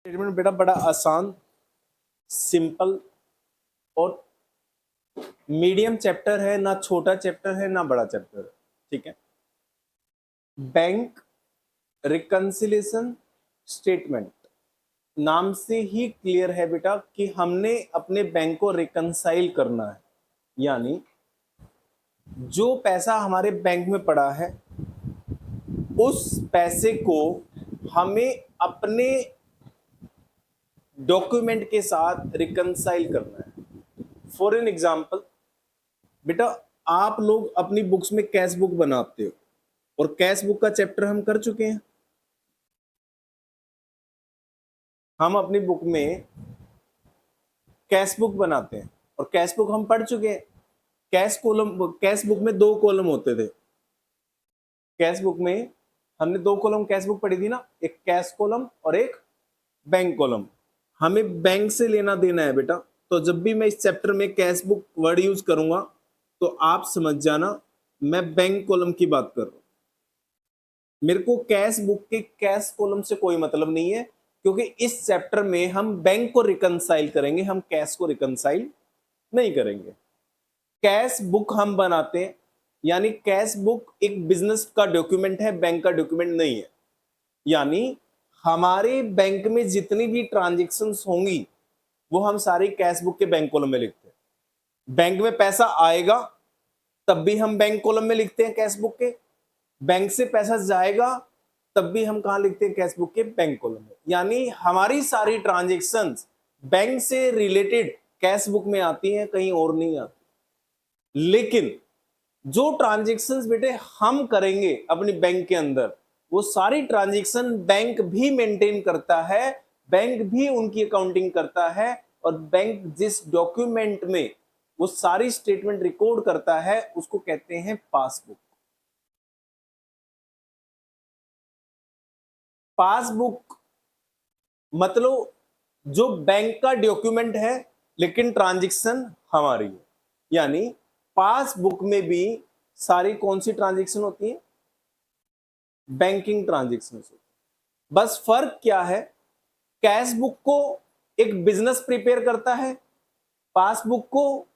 Statement बेटा बड़ा आसान, सिंपल और मीडियम चैप्टर है, ना छोटा चैप्टर है ना बड़ा चैप्टर है। ठीक है। बैंक रिकंसिलिएशन स्टेटमेंट नाम से ही क्लियर है बेटा कि हमने अपने बैंक को रिकंसाइल करना है, यानी जो पैसा हमारे बैंक में पड़ा है उस पैसे को हमें अपने डॉक्यूमेंट के साथ रिकंसाइल करना है। फॉर एन एग्जाम्पल बेटा, आप लोग अपनी बुक्स में कैश बुक बनाते हो और कैश बुक का चैप्टर हम कर चुके हैं। हम अपनी बुक में कैश बुक बनाते हैं और कैश बुक हम पढ़ चुके हैं। कैश बुक में 2 कॉलम होते थे। कैश बुक में हमने 2 कॉलम कैश बुक पढ़ी थी ना, एक कैश कॉलम और एक बैंक कॉलम। हमें बैंक से लेना देना है बेटा, तो जब भी मैं इस चैप्टर में कैश बुक वर्ड यूज करूंगा तो आप समझ जाना मैं बैंक कॉलम की बात कर रहा हूं। मेरे को कैश बुक के कैश कॉलम से कोई मतलब नहीं है, क्योंकि इस चैप्टर में हम बैंक को रिकंसाइल करेंगे, हम कैश को रिकंसाइल नहीं करेंगे। कैश बुक हम बनाते हैं, यानी कैश बुक एक बिजनेस का डॉक्यूमेंट है, बैंक का डॉक्यूमेंट नहीं है। यानी हमारे बैंक में जितनी भी ट्रांजैक्शंस होंगी वो हम सारी कैश बुक के बैंक कॉलम में लिखते हैं। बैंक में पैसा आएगा तब भी हम बैंक कॉलम में लिखते हैं कैश बुक के, बैंक से पैसा जाएगा तब भी हम कहां लिखते हैं कैश बुक के बैंक कॉलम में। यानी हमारी सारी ट्रांजैक्शंस बैंक से रिलेटेड कैश बुक में आती हैं, कहीं और नहीं आती। लेकिन जो ट्रांजैक्शंस बेटे हम करेंगे अपनी बैंक के अंदर, वो सारी ट्रांजैक्शन बैंक भी मेंटेन करता है, बैंक भी उनकी अकाउंटिंग करता है, और बैंक जिस डॉक्यूमेंट में वो सारी स्टेटमेंट रिकॉर्ड करता है उसको कहते हैं पासबुक। पासबुक मतलब जो बैंक का डॉक्यूमेंट है लेकिन ट्रांजैक्शन हमारी है। यानी पासबुक में भी सारी कौन सी ट्रांजैक्शन होती है? बैंकिंग ट्रांजैक्शन होती है। बस फर्क क्या है, कैश बुक को एक बिजनेस प्रिपेयर करता है, पासबुक को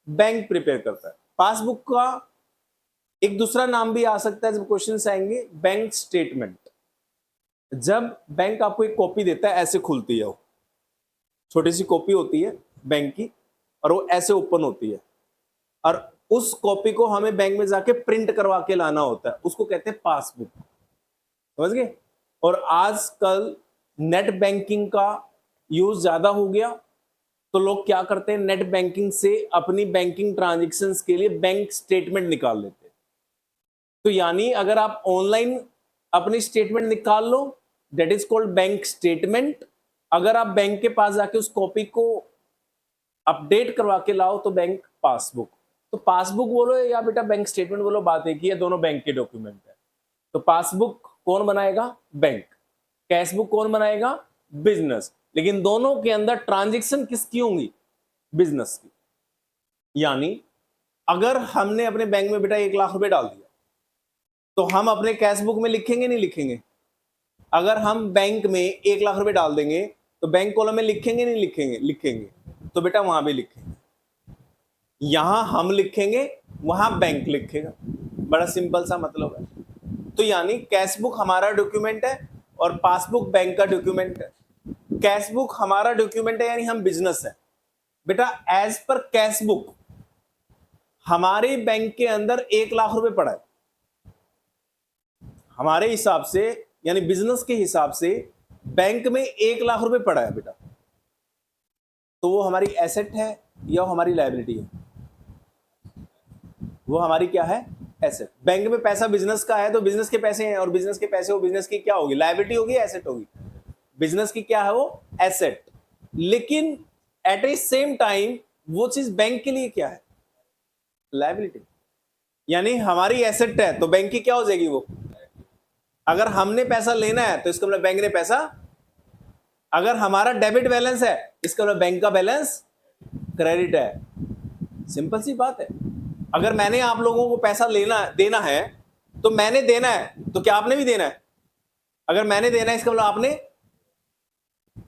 बैंक प्रिपेयर करता है। पासबुक का एक दूसरा नाम भी आ सकता है जब क्वेश्चंस आएंगे, बैंक स्टेटमेंट। जब बैंक आपको एक कॉपी देता है, ऐसे खुलती है, वो छोटी सी कॉपी होती है बैंक की और वो ऐसे ओपन होती है, और उस कॉपी को हमें बैंक में जाके प्रिंट करवा के लाना होता है, उसको कहते हैं पासबुक। समझ गए? और आजकल नेट बैंकिंग का यूज ज्यादा हो गया, तो लोग क्या करते हैं, नेट बैंकिंग से अपनी बैंकिंग ट्रांजैक्शंस के लिए बैंक स्टेटमेंट निकाल लेते हैं। तो यानी अगर आप ऑनलाइन अपनी स्टेटमेंट निकाल लो, that is called bank statement. अगर आप बैंक के पास जाके उस कॉपी को अपडेट करवा के लाओ तो बैंक पासबुक। तो पासबुक बोलो या बेटा बैंक स्टेटमेंट बोलो, बात एक ही है, दोनों बैंक के डॉक्यूमेंट है। तो पासबुक कौन बनाएगा? बैंक। कैश बुक कौन बनाएगा? बिजनेस। लेकिन दोनों के अंदर ट्रांजैक्शन किसकी होंगी? बिजनेस की। यानी अगर हमने अपने बैंक में बेटा 1 लाख रुपए डाल दिया तो हम अपने कैश बुक में लिखेंगे नहीं लिखेंगे? अगर हम बैंक में 1 लाख रुपए डाल देंगे तो बैंक कॉलम में लिखेंगे नहीं लिखेंगे? लिखेंगे। तो बेटा वहां भी लिखेंगे, यहां हम लिखेंगे वहां बैंक लिखेगा। बड़ा सिंपल सा मतलब है। तो यानी कैश बुक हमारा डॉक्यूमेंट है और पासबुक बैंक का डॉक्यूमेंट है। कैश बुक हमारा डॉक्यूमेंट है यानी हम बिजनेस है बेटा। एज पर कैश बुक हमारे बैंक के अंदर 1 लाख रुपए पड़ा है, हमारे हिसाब से यानी बिजनेस के हिसाब से बैंक में 1 लाख रुपए पड़ा है बेटा, तो वो हमारी एसेट है या वो हमारी लायबिलिटी है? वो हमारी क्या है? एसेट। बैंक में पैसा बिजनेस का है तो बिजनेस के पैसे हैं, और बिजनेस के पैसे वो बिजनेस की क्या होगी? लायबिलिटी होगी, एसेट होगी? बिजनेस की क्या है? वो एसेट। लेकिन एट ए सेम टाइम वो चीज बैंक के लिए क्या है? लायबिलिटी। यानी हमारी एसेट है तो बैंक की क्या हो जाएगी? वो। अगर हमने पैसा लेना है तो इसका मतलब बैंक ने पैसा, अगर हमारा डेबिट बैलेंस है इसका मतलब बैंक का बैलेंस क्रेडिट है। सिंपल सी बात है। अगर मैंने आप लोगों को पैसा देना है तो मैंने देना है, तो क्या आपने भी देना है? अगर मैंने देना है इसका मतलब आपने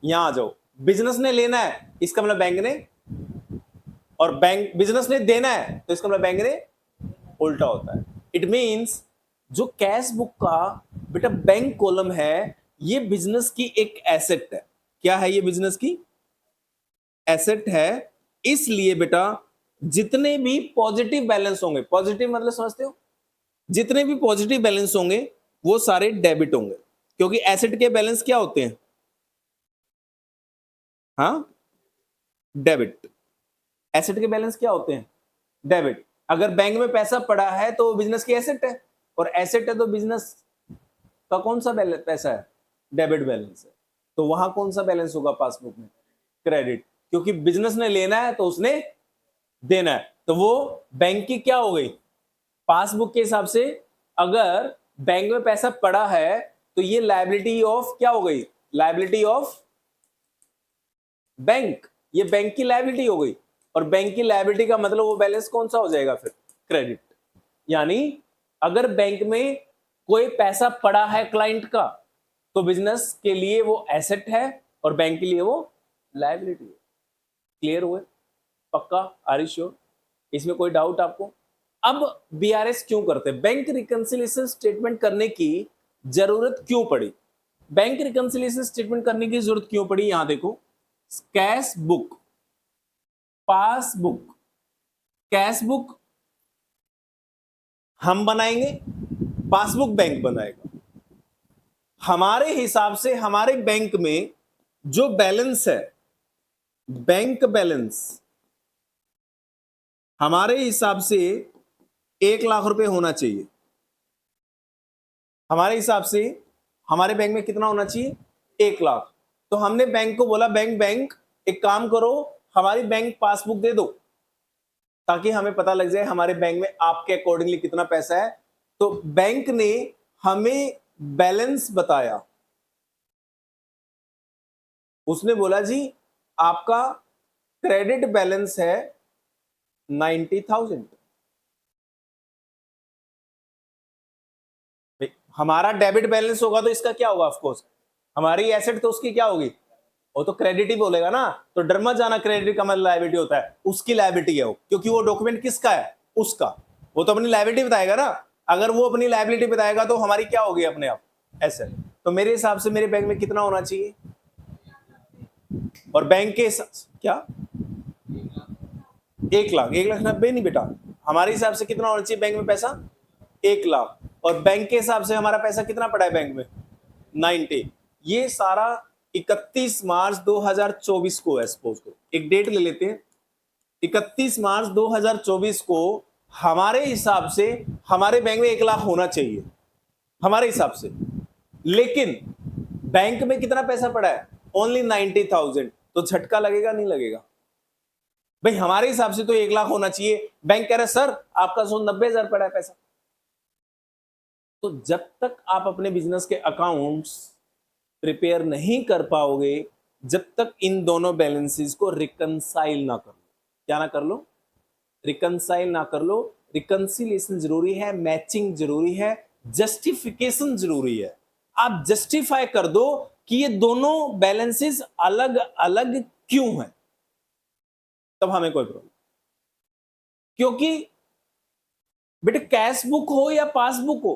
यहां आ जाओ, बिजनेस ने लेना है इसका मतलब बैंक ने, और बैंक बिजनेस ने देना है तो इसका मतलब बैंक ने उल्टा होता है। इट मींस जो कैश बुक का बेटा बैंक कॉलम है ये बिजनेस की एक एसेट है। क्या है ये? बिजनेस की एसेट है। इसलिए बेटा जितने भी पॉजिटिव बैलेंस होंगे, पॉजिटिव मतलब समझते हो, जितने भी पॉजिटिव बैलेंस होंगे वो सारे डेबिट होंगे, क्योंकि एसेट के बैलेंस क्या होते हैं? हाँ, डेबिट। एसेट के बैलेंस क्या होते हैं? डेबिट। अगर बैंक में पैसा पड़ा है तो बिजनेस की एसेट है, और एसेट है तो बिजनेस का कौन सा पैसा है? डेबिट बैलेंस है। तो वहां कौन सा बैलेंस होगा पासबुक में? क्रेडिट, क्योंकि बिजनेस ने लेना है तो उसने देना है, तो वो बैंक की क्या हो गई? पासबुक के हिसाब से अगर बैंक में पैसा पड़ा है तो ये लायबिलिटी ऑफ क्या हो गई? Liability of bank. ये बैंक की लायबिलिटी हो गई, और बैंक की लायबिलिटी का मतलब वो बैलेंस कौन सा हो जाएगा फिर? क्रेडिट। यानी अगर बैंक में कोई पैसा पड़ा है क्लाइंट का तो बिजनेस के लिए वो एसेट है और बैंक के लिए वो लायबिलिटी है। क्लियर हुए? पक्का? Are you sure? इसमें कोई डाउट आपको? अब बीआरएस क्यों करते हैं? बैंक रिकंसिलिएशन स्टेटमेंट करने की जरूरत क्यों पड़ी? बैंक रिकंसिलिएशन स्टेटमेंट करने की जरूरत क्यों पड़ी? यहां देखो, cash book, passbook, cash book हम बनाएंगे, पासबुक बैंक बनाएगा। हमारे हिसाब से हमारे बैंक में जो बैलेंस है, बैंक बैलेंस हमारे हिसाब से 1 लाख रुपए होना चाहिए। हमारे हिसाब से हमारे बैंक में कितना होना चाहिए? 1 लाख। तो हमने बैंक को बोला, बैंक एक काम करो, हमारी बैंक पासबुक दे दो ताकि हमें पता लग जाए हमारे बैंक में आपके अकॉर्डिंगली कितना पैसा है। तो बैंक ने हमें बैलेंस बताया, उसने बोला जी आपका क्रेडिट बैलेंस है 90,000। हमारा डेबिट बैलेंस होगा तो इसका क्या होगा? ऑफ कोर्स हमारी एसेट तो उसकी क्या होगी? वो तो क्रेडिट ही बोलेगा ना। तो डर मत जाना, क्रेडिट का मतलब लायबिलिटी होता है, उसकी लायबिलिटी है वो, क्योंकि वो डॉक्यूमेंट किसका है? उसका। वो तो अपनी लायबिलिटी बताएगा ना। अगर वो अपनी लायबिलिटी बताएगा तो हमारी क्या होगी? अपने आप एसेट। तो मेरे हिसाब से मेरे बैंक में कितना होना चाहिए? और बैंक के क्या? 1 लाख? 1,90,000 नहीं बेटा, हमारे हिसाब से कितना होना चाहिए बैंक में पैसा? 1 लाख। और बैंक के हिसाब से हमारा पैसा कितना पड़ा है बैंक में? 90। ये सारा 31 मार्च 2024 को है। सपोज को एक डेट ले लेते हैं, 31 मार्च 2024 को हमारे हिसाब से हमारे बैंक में 1 लाख होना चाहिए हमारे हिसाब से। लेकिन बैंक में कितना पैसा पड़ा है? ओनली 90,000। तो झटका लगेगा नहीं लगेगा? भाई हमारे हिसाब से तो 1 लाख होना चाहिए, बैंक कह रहा है सर आपका 90,000 पड़ा है पैसा। तो जब तक आप अपने बिजनेस के अकाउंट्स प्रिपेयर नहीं कर पाओगे, जब तक इन दोनों बैलेंसेस को रिकंसाइल ना कर लो। क्या ना कर लो? रिकंसाइल ना कर लो। रिकंसिलिएशन जरूरी है, मैचिंग जरूरी है, जस्टिफिकेशन जरूरी है। आप जस्टिफाई कर दो कि ये दोनों बैलेंसेस अलग अलग क्यों हैं, तब हमें कोई प्रॉब्लम। क्योंकि बेटे कैश बुक हो या पासबुक हो,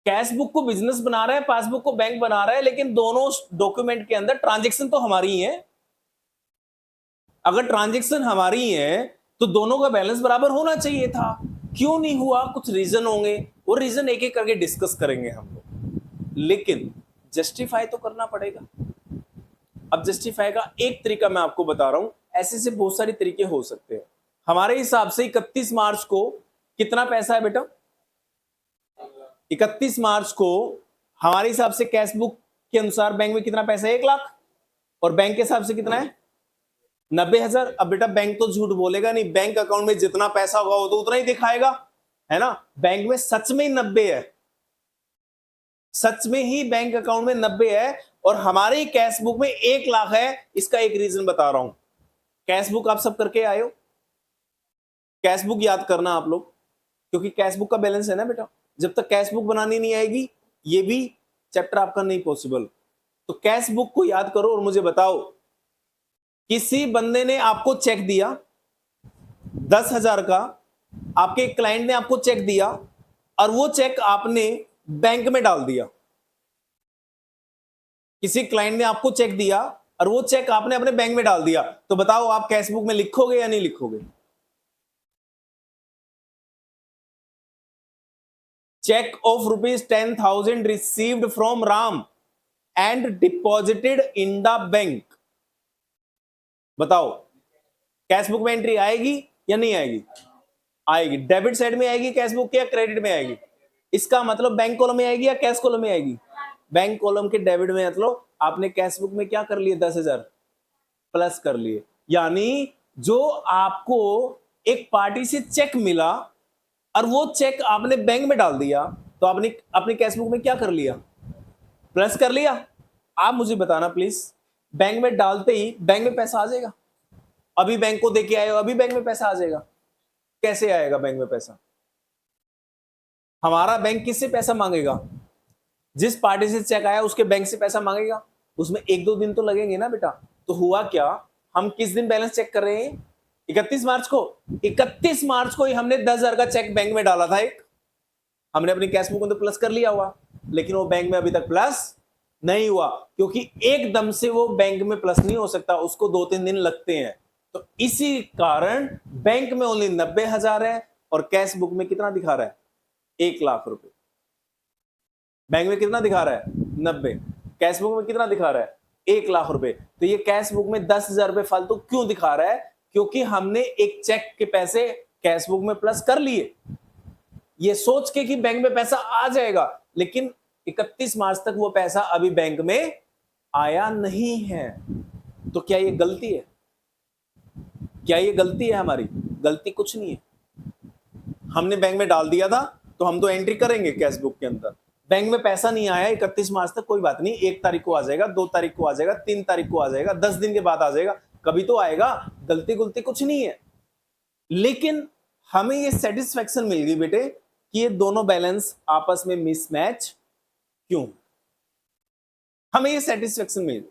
कैश बुक को बिजनेस बना रहा है, पासबुक को बैंक बना रहा है, लेकिन दोनों डॉक्यूमेंट के अंदर ट्रांजैक्शन तो हमारी ही है। अगर ट्रांजैक्शन हमारी ही है तो दोनों का बैलेंस बराबर होना चाहिए था। क्यों नहीं हुआ? कुछ रीजन होंगे, वो रीजन एक एक करके डिस्कस करेंगे हम लोग, लेकिन जस्टिफाई तो करना पड़ेगा। अब जस्टिफाई का एक तरीका मैं आपको बता रहा हूं, ऐसे से बहुत सारे तरीके हो सकते हैं। हमारे हिसाब से 31 मार्च को कितना पैसा है बेटा? 31 मार्च को हमारे हिसाब से कैश बुक के अनुसार बैंक में कितना पैसा है? 1 लाख। और बैंक के हिसाब से कितना है? 90,000। अब बेटा बैंक तो झूठ बोलेगा नहीं, बैंक अकाउंट में जितना पैसा होगा वो तो उतना ही दिखाएगा, है ना। बैंक में सच में ही 90 है, सच में ही बैंक अकाउंट में 90 है, और हमारी कैश बुक में 1 लाख है। इसका एक रीजन बता रहा हूं। कैश बुक आप सब करके आए हो? कैश बुक याद करना आप लोग, क्योंकि कैश बुक का बैलेंस है ना बेटा। जब तक कैश बुक बनानी नहीं आएगी ये भी चैप्टर आपका नहीं पॉसिबल। तो कैश बुक को याद करो और मुझे बताओ, किसी बंदे ने आपको चेक दिया 10,000 का, आपके क्लाइंट ने आपको चेक दिया और वो चेक आपने बैंक में डाल दिया। किसी क्लाइंट ने आपको चेक दिया और वो चेक आपने अपने बैंक में डाल दिया, तो बताओ आप कैश बुक में लिखोगे या नहीं लिखोगे? Cheque of ₹10,000 received from Ram and deposited in the bank. बताओ कैश बुक में एंट्री आएगी या नहीं आएगी? आएगी। डेबिट साइड में आएगी कैश बुक के या क्रेडिट में आएगी? इसका मतलब बैंक कॉलम में आएगी या कैश कॉलम में आएगी? बैंक कॉलम के डेबिट में, मतलब आपने कैश बुक में क्या कर लिए? 10,000 प्लस कर लिए। यानी जो आपको एक पार्टी से चेक मिला और वो चेक आपने बैंक में डाल दिया, तो आपने अपनी कैश बुक में क्या कर लिया? प्लस कर लिया। आप मुझे बताना प्लीज, बैंक में डालते ही बैंक में पैसा आ जाएगा? अभी बैंक को देके आए हो, अभी बैंक में पैसा आ जाएगा? कैसे आएगा बैंक में पैसा? हमारा बैंक किससे पैसा मांगेगा? जिस पार्टी से चेक आया उसके बैंक से पैसा मांगेगा। उसमें 1-2 दिन तो लगेंगे ना बेटा। तो हुआ क्या, हम किस दिन बैलेंस चेक कर रहे हैं? 31 मार्च को। 31 मार्च को ही हमने 10,000 का चेक बैंक में डाला था एक, हमने अपनी कैश बुक में तो प्लस कर लिया हुआ, लेकिन वो बैंक में अभी तक प्लस नहीं हुआ, क्योंकि एकदम से वो बैंक में प्लस नहीं हो सकता, उसको 2-3 दिन लगते हैं। तो इसी कारण बैंक में ओनली 90,000 है और कैश बुक में कितना दिखा रहा है? 1,00,000 रुपए। बैंक में कितना दिखा रहा है? 90। कैश बुक में कितना दिखा रहा है? 1,00,000 रुपए। तो ये कैश बुक में 10,000 रुपए फालतू क्यों दिखा रहा है? क्योंकि हमने एक चेक के पैसे कैश बुक में प्लस कर लिए, ये सोच के कि बैंक में पैसा आ जाएगा, लेकिन 31 मार्च तक वो पैसा अभी बैंक में आया नहीं है। तो क्या ये गलती है? क्या ये गलती है हमारी? गलती कुछ नहीं है। हमने बैंक में डाल दिया था तो हम तो एंट्री करेंगे कैश बुक के अंदर। बैंक में पैसा नहीं आया 31 मार्च तक, कोई बात नहीं, 1 तारीख को आ जाएगा, 2 तारीख को आ जाएगा, 3 तारीख को आ जाएगा, 10 दिन के बाद आ जाएगा, कभी तो आएगा। गलती गुलती कुछ नहीं है। लेकिन हमें ये सेटिस्फेक्शन मिल गई बेटे कि ये दोनों बैलेंस आपस में मिसमैच क्यों? हमें ये सेटिस्फेक्शन मिल गई।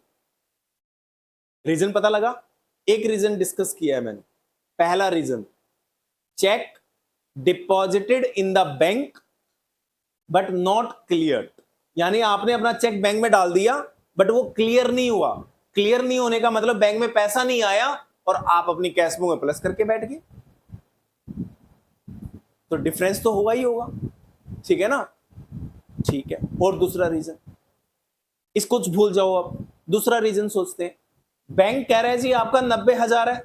रीजन पता लगा? एक रीजन डिस्कस किया है मैंने। पहला reason, cheque deposited in the bank but not clear, यानी आपने अपना चेक बैंक में डाल दिया बट वो क्लियर नहीं हुआ। क्लियर नहीं होने का मतलब बैंक में पैसा नहीं आया और आप अपनी कैश बुक में प्लस करके बैठ गए, तो डिफरेंस तो होगा ही होगा। ठीक है ना? ठीक है। और दूसरा रीजन, इसको भूल जाओ, अब दूसरा रीजन सोचते हैं। बैंक कह रहे हैं जी आपका 90,000 है,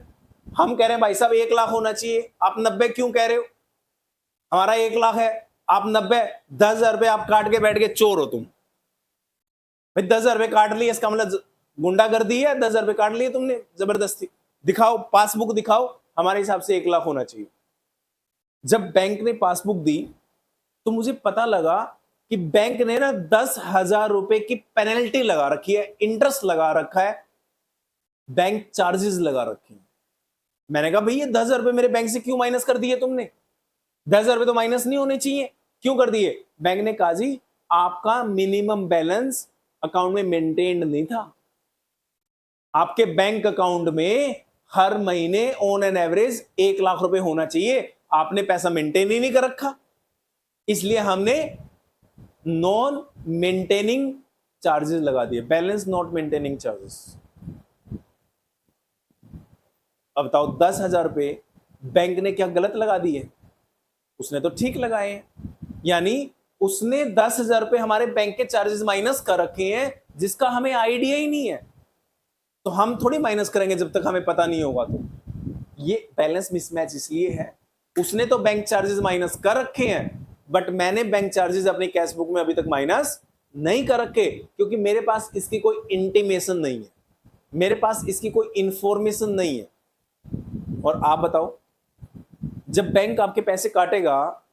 हम कह रहे हैं भाई साहब 1,00,000 होना चाहिए, आप 90 क्यों कह रहे हो? हमारा 1,00,000 है, आप 90, 10,000 रुपए आप काट के बैठ गए, चोर हो तुम। भाई 10,000 रुपए काट लिए, इसका मतलब गुंडागर्दी है? 10,000 रुपए काट लिए तुमने जबरदस्ती? दिखाओ पासबुक दिखाओ, हमारे हिसाब से 1,00,000 होना चाहिए। जब बैंक ने पासबुक दी तो मुझे पता लगा कि बैंक ने ना 10,000 रुपए की पेनल्टी लगा रखी है, इंटरेस्ट लगा रखा है, बैंक चार्जेस लगा रखे हैं। मैंने कहा भाई ये 10,000 रुपए मेरे बैंक से क्यों माइनस कर दिए तुमने? 10,000 रुपए तो माइनस नहीं होने चाहिए, क्यों कर दिए? बैंक ने कहा जी आपका मिनिमम बैलेंस अकाउंट में मेंटेन्ड नहीं था। आपके बैंक अकाउंट में हर महीने ऑन एन एवरेज 1,00,000 रुपए होना चाहिए, आपने पैसा मेंटेन ही नहीं कर रखा, इसलिए हमने नॉन मेंटेनिंग चार्जेस लगा दिए, बैलेंस नॉट मेंटेनिंग चार्जेस। अब बताओ 10,000 रुपए बैंक ने क्या गलत लगा दिए? उसने तो ठीक लगाए हैं। यानी उसने 10,000 रुपए हमारे बैंक के चार्जेस माइनस कर रखे हैं, जिसका हमें आइडिया ही नहीं है, तो हम थोड़ी माइनस करेंगे जब तक हमें पता नहीं होगा। तो ये बैलेंस मिसमैच इसलिए है, उसने तो बैंक चार्जेस माइनस कर रखे हैं बट मैंने बैंक चार्जेस अपनी कैश बुक में अभी तक माइनस नहीं कर रखे, क्योंकि मेरे पास इसकी कोई इंटीमेशन नहीं है, मेरे पास इसकी कोई इंफॉर्मेशन नहीं है। और आप बताओ, जब बैंक आपके पैसे काटेगा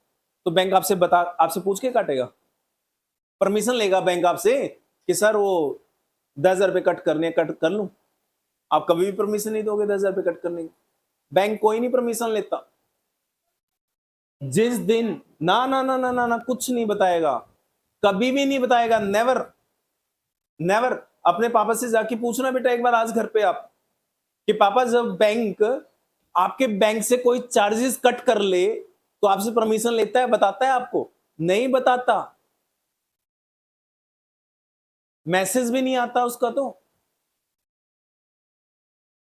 तो बैंक आपसे पूछ के काटेगा? परमिशन लेगा बैंक आपसे कि सर वो 10,000 रुपए कट करने, कट कर लूं? आप कभी भी परमिशन नहीं दोगे 10,000 रुपए कट करने की। बैंक कोई नहीं परमिशन लेता। जिस दिन ना ना ना ना ना ना कुछ नहीं बताएगा, कभी भी नहीं बताएगा, नेवर नेवर। अपने पापा से जाके पूछना बेटा एक बार आज घर पे आप, कि पापा जब बैंक आपके बैंक से कोई चार्जेस कट कर ले तो आपसे परमिशन लेता है, बताता है आपको? नहीं बताता, मैसेज भी नहीं आता उसका। तो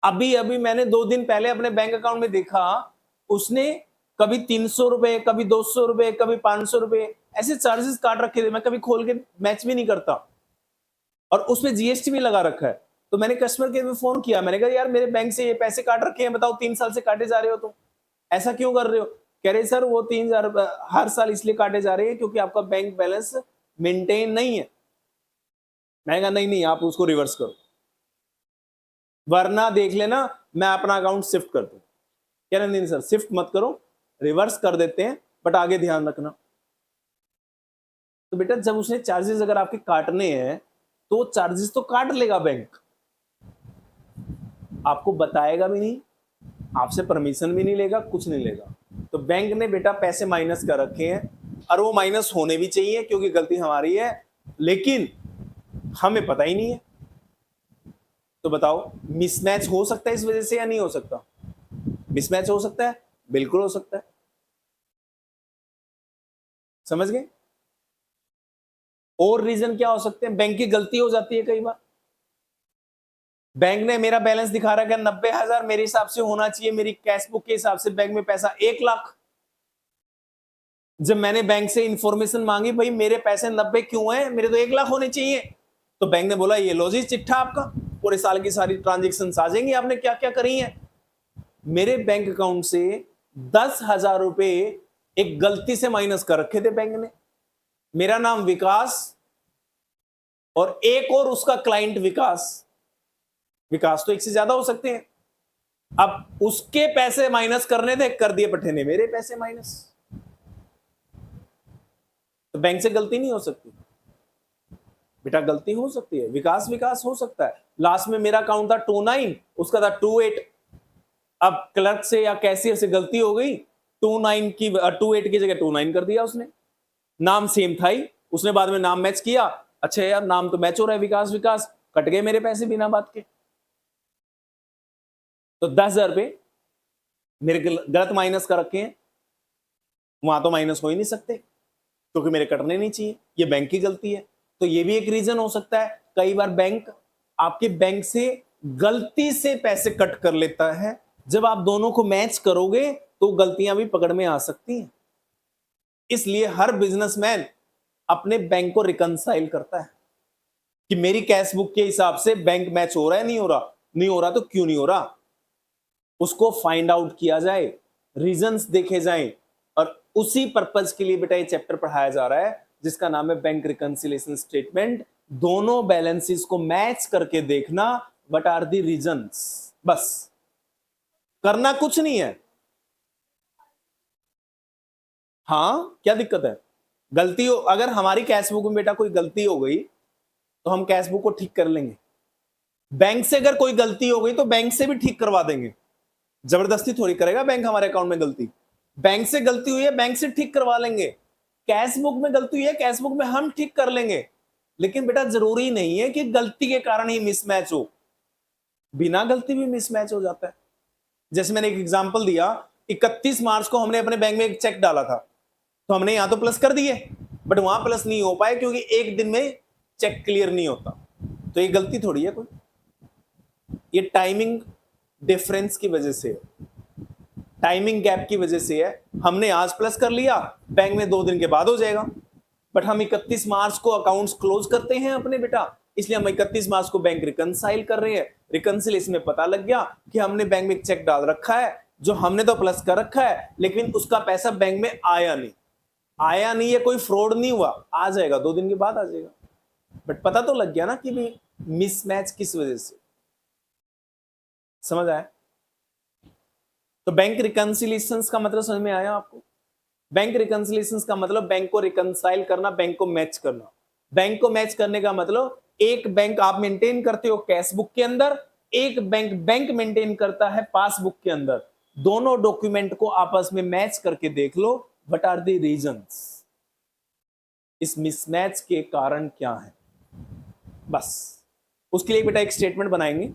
अभी अभी मैंने 2 दिन पहले अपने बैंक अकाउंट में देखा, उसने कभी 300 रुपए, कभी 200 रुपए, कभी 500 रुपए ऐसे चार्जेस काट रखे थे। मैं कभी खोल के मैच भी नहीं करता, और उसमें जीएसटी भी लगा रखा है। तो मैंने कस्टमर केयर में फोन किया, मैंने कहा यार मेरे बैंक से ये पैसे काट रखे हैं, बताओ 3 साल से काटे जा रहे हो तुम, ऐसा क्यों कर रहे हो? कह रहे सर वो 3,000 हर साल इसलिए काटे जा रहे हैं क्योंकि आपका बैंक बैलेंस मेंटेन नहीं है। मैंने कहा नहीं नहीं, आप उसको रिवर्स करो, वरना देख लेना मैं अपना अकाउंट शिफ्ट कर दूं। कह रहे नहीं सर शिफ्ट मत करो, रिवर्स कर देते हैं, बट आगे ध्यान रखना। तो बेटा जब उसने चार्जेस अगर आपके काटने हैं तो चार्जेस तो काट लेगा बैंक, आपको बताएगा भी नहीं, आपसे परमिशन भी नहीं लेगा, कुछ नहीं लेगा। तो बैंक ने बेटा पैसे माइनस कर रखे हैं, और वो माइनस होने भी चाहिए क्योंकि गलती हमारी है, लेकिन हमें पता ही नहीं है। तो बताओ मिसमैच हो सकता है इस वजह से या नहीं हो सकता? मिसमैच हो सकता है, बिल्कुल हो सकता है। समझ गए? और रीजन क्या हो सकते हैं? बैंक की गलती हो जाती है कई बार। बैंक ने मेरा बैलेंस दिखा रहा है 90,000, मेरे हिसाब से होना चाहिए, मेरी कैश बुक के हिसाब से बैंक में पैसा 1 लाख। जब मैंने बैंक से इंफॉर्मेशन मांगी भाई मेरे पैसे 90 क्यों हैं, मेरे तो 1 लाख होने चाहिए, तो बैंक ने बोला ये लो जी चिट्ठा आपका, पूरे साल की सारी ट्रांजेक्शन आ जाएंगी आपने क्या क्या करी है। मेरे बैंक अकाउंट से 10,000 रुपए एक गलती से माइनस कर रखे थे बैंक ने, मेरा नाम विकास और एक और उसका क्लाइंट विकास, विकास तो एक से ज्यादा हो सकते हैं। अब उसके पैसे माइनस करने थे, कर दिए पठे ने मेरे पैसे माइनस। तो बैंक से गलती नहीं हो सकती बेटा, गलती हो सकती है, विकास विकास हो सकता है। लास्ट में मेरा अकाउंट था 29, उसका था 28। अब क्लर्क से या कैशियर से गलती हो गई, 28 की जगह 29 कर दिया उसने, नाम सेम था ही, उसने बाद में नाम मैच किया, अच्छा यार नाम तो मैच हो रहा है विकास विकास, कट गए मेरे पैसे बिना बात के। तो 10,000 रुपए मेरे गलत माइनस कर रखे हैं, वहां तो माइनस हो ही नहीं सकते क्योंकि मेरे कटने नहीं चाहिए, ये बैंक की गलती है। तो ये भी एक रीजन हो सकता है, कई बार बैंक आपके बैंक से गलती से पैसे कट कर लेता है, जब आप दोनों को मैच करोगे तो गलतियां भी पकड़ में आ सकती हैं। इसलिए हर बिजनेसमैन अपने बैंक को रिकंसाइल करता है कि मेरी कैश बुक के हिसाब से बैंक मैच हो रहा है, नहीं हो रहा, नहीं हो रहा तो क्यों नहीं हो रहा, उसको फाइंड आउट किया जाए, रीजंस देखे जाएं। और उसी पर्पज के लिए बेटा ये चैप्टर पढ़ाया जा रहा है जिसका नाम है बैंक रिकंसिलिएशन स्टेटमेंट। दोनों बैलेंसेस को मैच करके देखना, व्हाट आर द रीजंस, बस करना कुछ नहीं है। हाँ क्या दिक्कत है? गलती हो, अगर हमारी कैश बुक में बेटा कोई गलती हो गई तो हम कैश बुक को ठीक कर लेंगे। बैंक से अगर कोई गलती हो गई तो बैंक से भी ठीक करवा देंगे, जबरदस्ती थोड़ी करेगा बैंक हमारे अकाउंट में गलती। बैंक से गलती हुई है, बैंक से ठीक करवा लेंगे। कैश बुक में गलती हुई है, कैश बुक में हम ठीक कर लेंगे। लेकिन बेटा जरूरी नहीं है कि गलती के कारण ही मिसमैच हो, बिना गलती भी मिसमैच हो जाता है। जैसे मैंने एक एग्जांपल दिया, 31 मार्च को हमने अपने बैंक में एक चेक डाला था, तो हमने यहां तो प्लस कर दिए, बट वहां प्लस नहीं हो पाए क्योंकि एक दिन में चेक क्लियर नहीं होता। तो ये गलती थोड़ी है कोई, ये टाइमिंग डिफरेंस की वजह से, टाइमिंग गैप की वजह से है। हमने आज प्लस कर लिया, बैंक में 2 दिन के बाद हो जाएगा, बट हम 31 मार्च को अकाउंट्स क्लोज करते हैं अपने बेटा, इसलिए हम 31 मार्च को बैंक रिकंसाइल कर रहे हैं। रिकंसिलेशन में पता लग गया कि हमने बैंक में एक चेक डाल रखा है, जो हमने तो प्लस कर रखा है लेकिन उसका पैसा बैंक में आया नहीं, आया नहीं है, कोई फ्रॉड नहीं हुआ, आ जाएगा 2 दिन के बाद आ जाएगा, बट पता तो लग गया ना कि भी मिसमैच किस वजह से। समझ आया? तो बैंक रिकंसिलिएशन का मतलब समझ में आया आपको? बैंक रिकंसिलिएशन का मतलब बैंक को रिकंसाइल करना, बैंक को मैच करना। बैंक को मैच करने का मतलब एक बैंक आप मेंटेन करते हो कैश बुक के अंदर, एक बैंक मेंटेन करता है पासबुक के अंदर। दोनों डॉक्यूमेंट को आपस में मैच करके देख लो, व्हाट आर द रीजंस, इस मिसमैच के कारण क्या है, बस उसके लिए बेटा एक स्टेटमेंट बनाएंगे,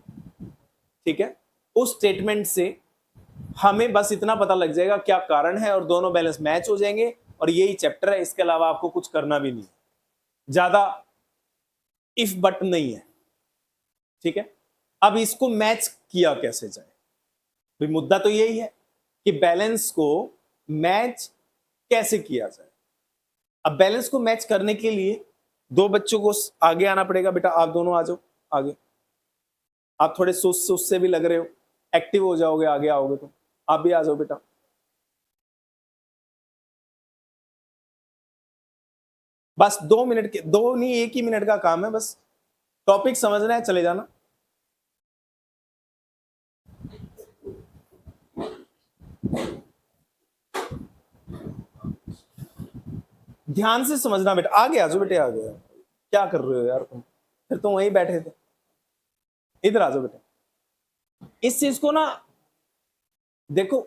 ठीक है। उस स्टेटमेंट से हमें बस इतना पता लग जाएगा क्या कारण है और दोनों बैलेंस मैच हो जाएंगे और यही चैप्टर है। इसके अलावा आपको कुछ करना भी नहीं, ज्यादा इफ बट नहीं है, ठीक है। अब इसको मैच किया कैसे जाए, भाई मुद्दा तो यही है कि बैलेंस को मैच कैसे किया जाए। अब बैलेंस को मैच करने के लिए दो बच्चों को आगे आना पड़ेगा। बेटा आप दोनों आ जाओ आगे, आप थोड़े सुस्त से भी लग रहे हो, एक्टिव हो जाओगे, आगे आओगे तो आप भी आ जाओ बेटा। बस 2 मिनट के, दो नहीं 1 ही मिनट का काम है, बस टॉपिक समझना है, चले जाना। ध्यान से समझना बेटा, आगे आ जाओ बेटे, आ गया। क्या कर रहे हो यार तुम, फिर तुम वहीं बैठे थे, इधर आ जाओ बेटा। इस चीज को ना देखो,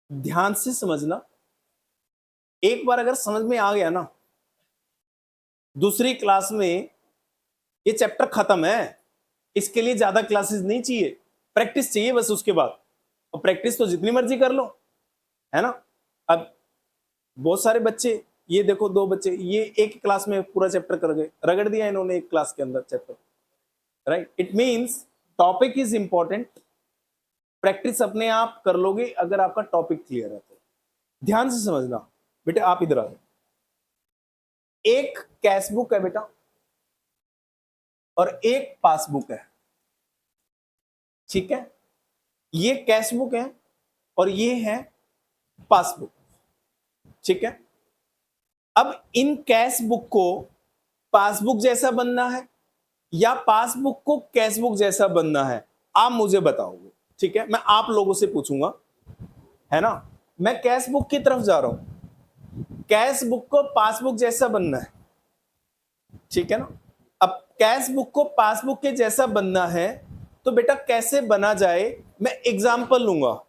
ध्यान से समझना। एक बार अगर समझ में आ गया ना, दूसरी क्लास में ये चैप्टर खत्म है। इसके लिए ज्यादा क्लासेस नहीं चाहिए, प्रैक्टिस चाहिए बस उसके बाद। और प्रैक्टिस तो जितनी मर्जी कर लो, है ना। अब बहुत सारे बच्चे, ये देखो 2 बच्चे, ये एक क्लास में पूरा चैप्टर कर गए, रगड़ दिया इन्होंने एक क्लास के अंदर chapter, right. It means topic is important, practice अपने आप कर लोगे अगर आपका टॉपिक क्लियर है तो। ध्यान से समझना बेटे, आप इधर आ जाओ। एक कैश बुक है बेटा और एक पासबुक है, ठीक है। ये कैश बुक है और ये है पासबुक, ठीक है। अब इन कैश बुक को पासबुक जैसा बनना है या पासबुक को कैश बुक जैसा बनना है, आप मुझे बताओगे, ठीक है। मैं आप लोगों से पूछूंगा, है ना। मैं कैश बुक की तरफ जा रहा हूं, कैश बुक को पासबुक जैसा बनना है, ठीक है ना। अब कैश बुक को पासबुक के जैसा बनना है तो बेटा कैसे बना जाए, मैं एग्जांपल लूंगा।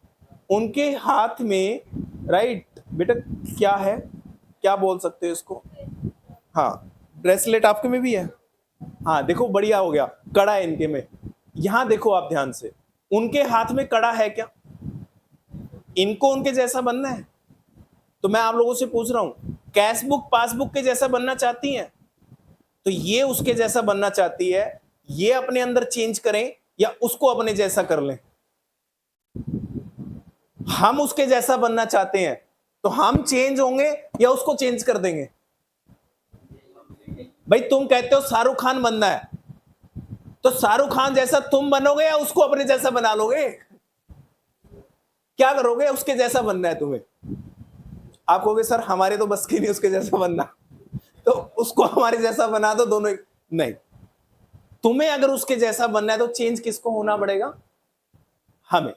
उनके हाथ में, राइट बेटा, क्या है, क्या बोल सकते हो इसको, हाँ ब्रेसलेट आपके में भी है, हाँ देखो बढ़िया हो गया, कड़ा है इनके में। यहां देखो आप ध्यान से, उनके हाथ में कड़ा है क्या, इनको उनके जैसा बनना है। तो मैं आप लोगों से पूछ रहा हूं, कैश बुक पासबुक के जैसा बनना चाहती है तो ये उसके जैसा बनना चाहती है, ये अपने अंदर चेंज करें या उसको अपने जैसा कर लें। हम उसके जैसा बनना चाहते हैं तो हम चेंज होंगे या उसको चेंज कर देंगे। भाई तुम कहते हो शाहरुख खान बनना है तो शाहरुख खान जैसा तुम बनोगे या उसको अपने जैसा बना लोगे, क्या करोगे, उसके जैसा बनना है तुम्हें। आप कहोगे सर हमारे तो बस की नहीं उसके जैसा बनना, तो उसको हमारे जैसा बना दो, दोनों नहीं। तुम्हें अगर उसके जैसा बनना है तो चेंज किसको होना पड़ेगा, हमें।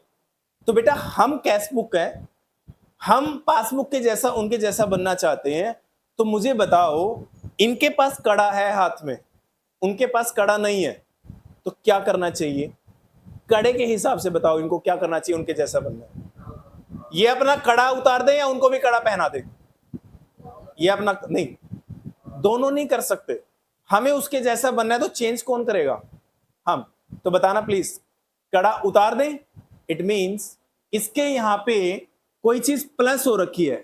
तो बेटा हम कैश बुक है, हम पासबुक के जैसा उनके जैसा बनना चाहते हैं, तो मुझे बताओ इनके पास कड़ा है हाथ में, उनके पास कड़ा नहीं है, तो क्या करना चाहिए, कड़े के हिसाब से बताओ इनको क्या करना चाहिए उनके जैसा बनना है। ये अपना कड़ा उतार दे या उनको भी कड़ा पहना दे, ये अपना नहीं, दोनों नहीं कर सकते। हमें उसके जैसा बनना है तो चेंज कौन करेगा, हम। तो बताना प्लीज, कड़ा उतार दें, इट मींस इसके यहां पे कोई चीज प्लस हो रखी है,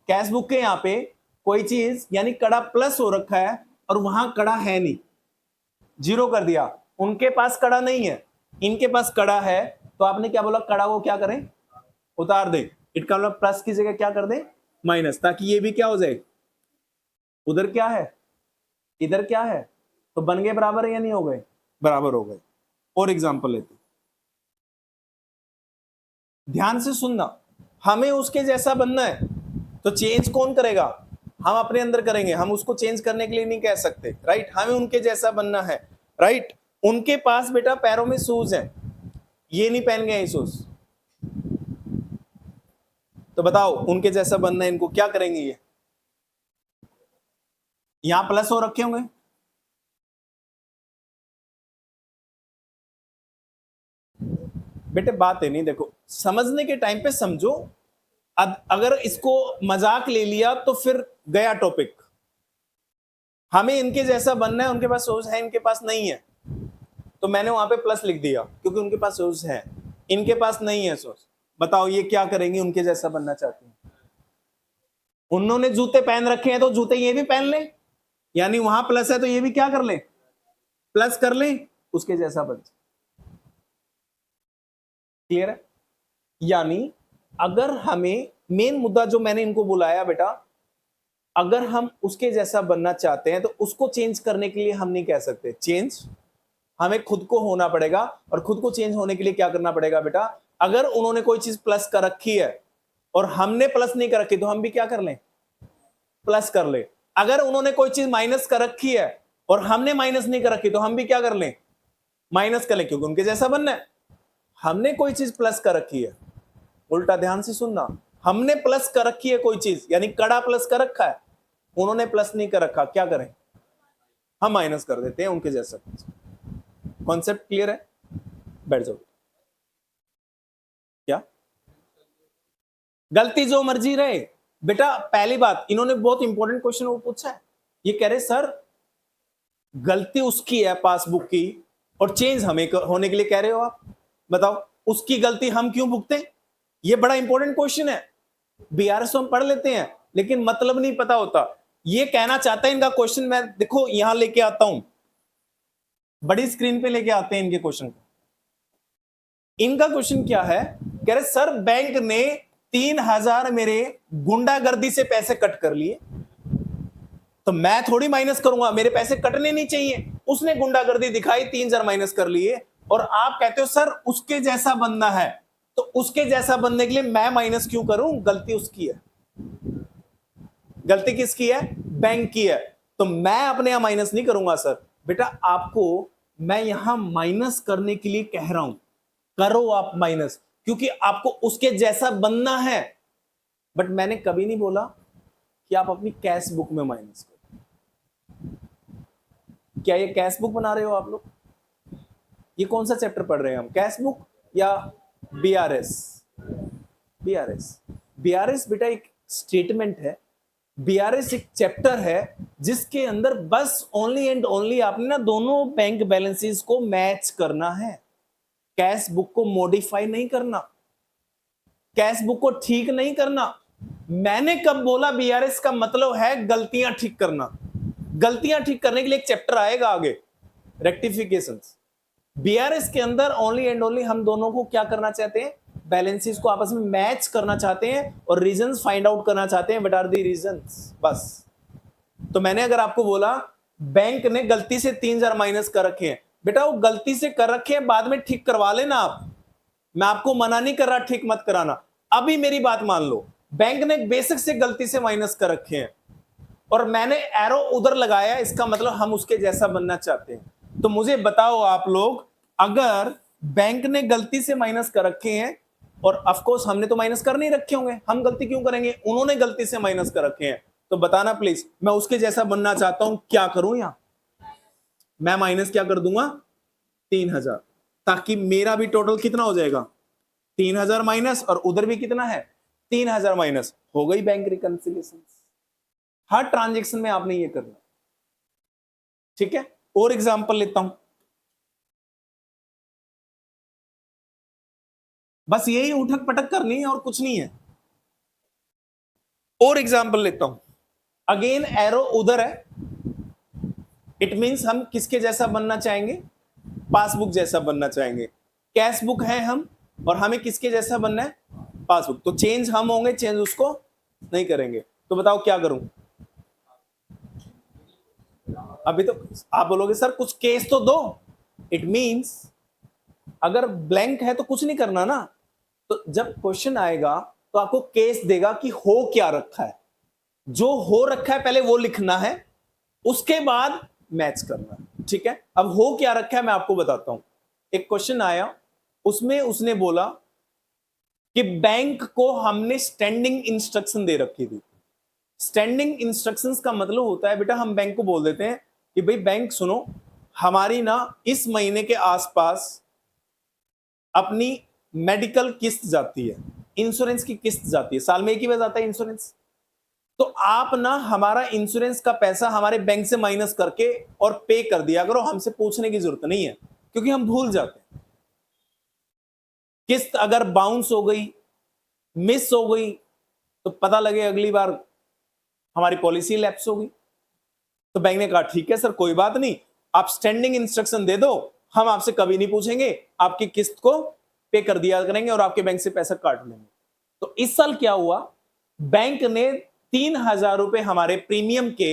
कैश बुक के यहां पे कोई चीज यानी कड़ा प्लस हो रखा है और वहां कड़ा है नहीं, जीरो कर दिया। उनके पास कड़ा नहीं है, इनके पास कड़ा है, तो आपने क्या बोला, कड़ा को क्या करें, उतार दें। इट का मतलब प्लस की जगह क्या कर दें, माइनस, ताकि ये भी क्या हो जाए, उधर क्या है इधर क्या है, तो बन गए बराबर या नहीं हो गए, बराबर हो गए। और एग्जांपल लेते, ध्यान से सुनना। हमें उसके जैसा बनना है तो चेंज कौन करेगा, हम अपने अंदर करेंगे, हम उसको चेंज करने के लिए नहीं कह सकते, राइट। हमें उनके जैसा बनना है, राइट। उनके पास बेटा पैरों में शूज हैं, ये नहीं पहन गए शूज, तो बताओ उनके जैसा बनना है, इनको क्या करेंगे, ये यहां प्लस हो रखे होंगे, बेटे बात है नहीं, देखो समझने के टाइम पे समझो। अगर इसको मजाक ले लिया तो फिर गया टॉपिक, हमें इनके जैसा बनना है, उनके पास सोर्स है, इनके पास नहीं है, तो मैंने वहां पे प्लस लिख दिया क्योंकि उनके पास सोर्स है, इनके पास नहीं है सोर्स। बताओ ये क्या करेंगे, उनके जैसा बनना चाहते हैं। उन्होंने जूते पहन रखे हैं तो जूते ये भी पहन ले, यानी वहां प्लस है तो ये भी क्या कर ले, प्लस कर ले, उसके जैसा बन जाए। क्लियर है? यानी अगर हमें मेन मुद्दा जो मैंने इनको बुलाया बेटा, अगर हम उसके जैसा बनना चाहते हैं तो उसको चेंज करने के लिए हम नहीं कह सकते चेंज, हमें खुद को होना पड़ेगा। और खुद को चेंज होने के लिए क्या करना पड़ेगा बेटा, अगर उन्होंने कोई चीज प्लस कर रखी है और हमने प्लस नहीं कर रखी तो हम भी क्या कर लें, प्लस कर ले। अगर उन्होंने कोई चीज माइनस कर रखी है और हमने माइनस नहीं कर रखी तो हम भी क्या कर लें, माइनस कर लें, क्योंकि उनके जैसा बनना है। हमने कोई चीज प्लस कर रखी है, उल्टा ध्यान से सुनना, हमने प्लस कर रखी है कोई चीज, यानी कड़ा प्लस कर रखा है, उन्होंने प्लस नहीं कर रखा, क्या करें, हम माइनस कर देते हैं उनके जैसा। कॉन्सेप्ट क्लियर है? बैठ जाओ। क्या गलती जो मर्जी रहे बेटा, पहली बात इन्होंने बहुत इंपॉर्टेंट क्वेश्चन वो पूछा है, ये कह रहे सर गलती उसकी है पासबुक की और चेंज हमें होने के लिए कह रहे हो आप, बताओ उसकी गलती हम क्यों भुगते? ये बड़ा इंपॉर्टेंट क्वेश्चन है। बीआरएस हम पढ़ लेते हैं लेकिन मतलब नहीं पता होता। ये कहना चाहता है इनका क्वेश्चन, मैं देखो यहां लेके आता हूं, बड़ी स्क्रीन पे लेके आते हैं इनके क्वेश्चन को। इनका क्वेश्चन क्या है, कह रहे सर बैंक ने 3,000 मेरे गुंडागर्दी से पैसे कट कर लिए, तो मैं थोड़ी माइनस करूंगा, मेरे पैसे कटने नहीं चाहिए, उसने गुंडागर्दी दिखाई 3,000 माइनस कर लिए, और आप कहते हो सर उसके जैसा बनना है, तो उसके जैसा बनने के लिए मैं माइनस क्यों करूं, गलती उसकी है। गलती किसकी है, बैंक की है, तो मैं अपने यहां माइनस नहीं करूंगा सर। बेटा आपको मैं यहां माइनस करने के लिए कह रहा हूं, करो आप माइनस, क्योंकि आपको उसके जैसा बनना है। बट मैंने कभी नहीं बोला कि आप अपनी कैश बुक में माइनस करो। क्या ये कैश बुक बना रहे हो आप लोग? ये कौन सा चैप्टर पढ़ रहे हैं हम, कैश बुक या बीआरएस? बीआरएस, बीआरएस बेटा एक स्टेटमेंट है, बीआरएस एक चैप्टर है जिसके अंदर बस ओनली एंड ओनली आपने ना दोनों बैंक बैलेंसेस को मैच करना है, कैश बुक को मॉडिफाई नहीं करना, कैश बुक को ठीक नहीं करना। मैंने कब बोला बीआरएस का मतलब है गलतियां ठीक करना, गलतियां ठीक करने के लिए एक चैप्टर आएगा आगे, रेक्टिफिकेशंस। बीआरएस के अंदर ओनली एंड ओनली हम दोनों को क्या करना चाहते हैं, बैलेंसेस को आपस में मैच करना चाहते हैं और रीजंस फाइंड आउट करना चाहते हैं, व्हाट आर द रीजंस, बस। तो मैंने अगर आपको बोला बैंक ने गलती से 3,000 माइनस कर रखे हैं, बेटा वो गलती से कर रखे हैं, बाद में ठीक करवा लेना आप, मैं आपको मना नहीं कर रहा ठीक मत कराना, अभी मेरी बात मान लो, बैंक ने बेसिक से गलती से माइनस कर रखे हैं और मैंने एरो उधर लगाया, इसका मतलब हम उसके जैसा बनना चाहते हैं। तो मुझे बताओ आप लोग, अगर बैंक ने गलती से माइनस कर रखे हैं और ऑफ कोर्स हमने तो माइनस कर नहीं रखे होंगे, हम गलती क्यों करेंगे, उन्होंने गलती से माइनस कर रखे हैं, तो बताना प्लीज, मैं उसके जैसा बनना चाहता हूं, क्या करूं यहां, मैं माइनस क्या कर दूंगा 3,000, ताकि मेरा भी टोटल कितना हो जाएगा 3,000 माइनस, और उधर भी कितना है 3,000 माइनस, हो गई बैंक रिकंसिलिएशन। हर ट्रांजेक्शन में आपने ये करना, ठीक है। और एग्जांपल लेता हूं, बस यही उठक पटक करनी है और कुछ नहीं है। और एग्जांपल लेता हूं, अगेन एरो उधर है, इट मींस हम किसके जैसा बनना चाहेंगे, पासबुक जैसा बनना चाहेंगे। कैश बुक है हम और हमें किसके जैसा बनना है, पासबुक, तो चेंज हम होंगे, चेंज उसको नहीं करेंगे। तो बताओ क्या करूं, अभी तो आप बोलोगे सर कुछ केस तो दो, इट मींस अगर ब्लैंक है तो कुछ नहीं करना ना, तो जब क्वेश्चन आएगा तो आपको केस देगा कि हो क्या रखा है, जो हो रखा है पहले वो लिखना है, उसके बाद मैच करना है, ठीक है। अब हो क्या रखा है मैं आपको बताता हूं। एक क्वेश्चन आया, उसमें उसने बोला कि बैंक को हमने स्टैंडिंग इंस्ट्रक्शन दे रखी थी। स्टैंडिंग इंस्ट्रक्शंस का मतलब होता है बेटा, हम बैंक को बोल देते हैं कि भाई बैंक सुनो, हमारी ना इस महीने के आसपास अपनी मेडिकल किस्त जाती है, इंश्योरेंस की किस्त जाती है, साल में एक ही बार जाता है इंश्योरेंस, तो आप ना हमारा इंश्योरेंस का पैसा हमारे बैंक से माइनस करके और पे कर दिया करो, हमसे पूछने की जरूरत नहीं है, क्योंकि हम भूल जाते हैं। किस्त अगर बाउंस हो गई, मिस हो गई, तो पता लगे अगली बार हमारी पॉलिसी लैप्स हो गई। तो बैंक ने कहा ठीक है सर, कोई बात नहीं, आप स्टैंडिंग इंस्ट्रक्शन दे दो, हम आपसे कभी नहीं पूछेंगे, आपकी किस्त को पे कर दिया करेंगे और आपके बैंक से पैसा काट लेंगे। तो इस साल क्या हुआ, बैंक ने 3,000 रुपए हमारे प्रीमियम के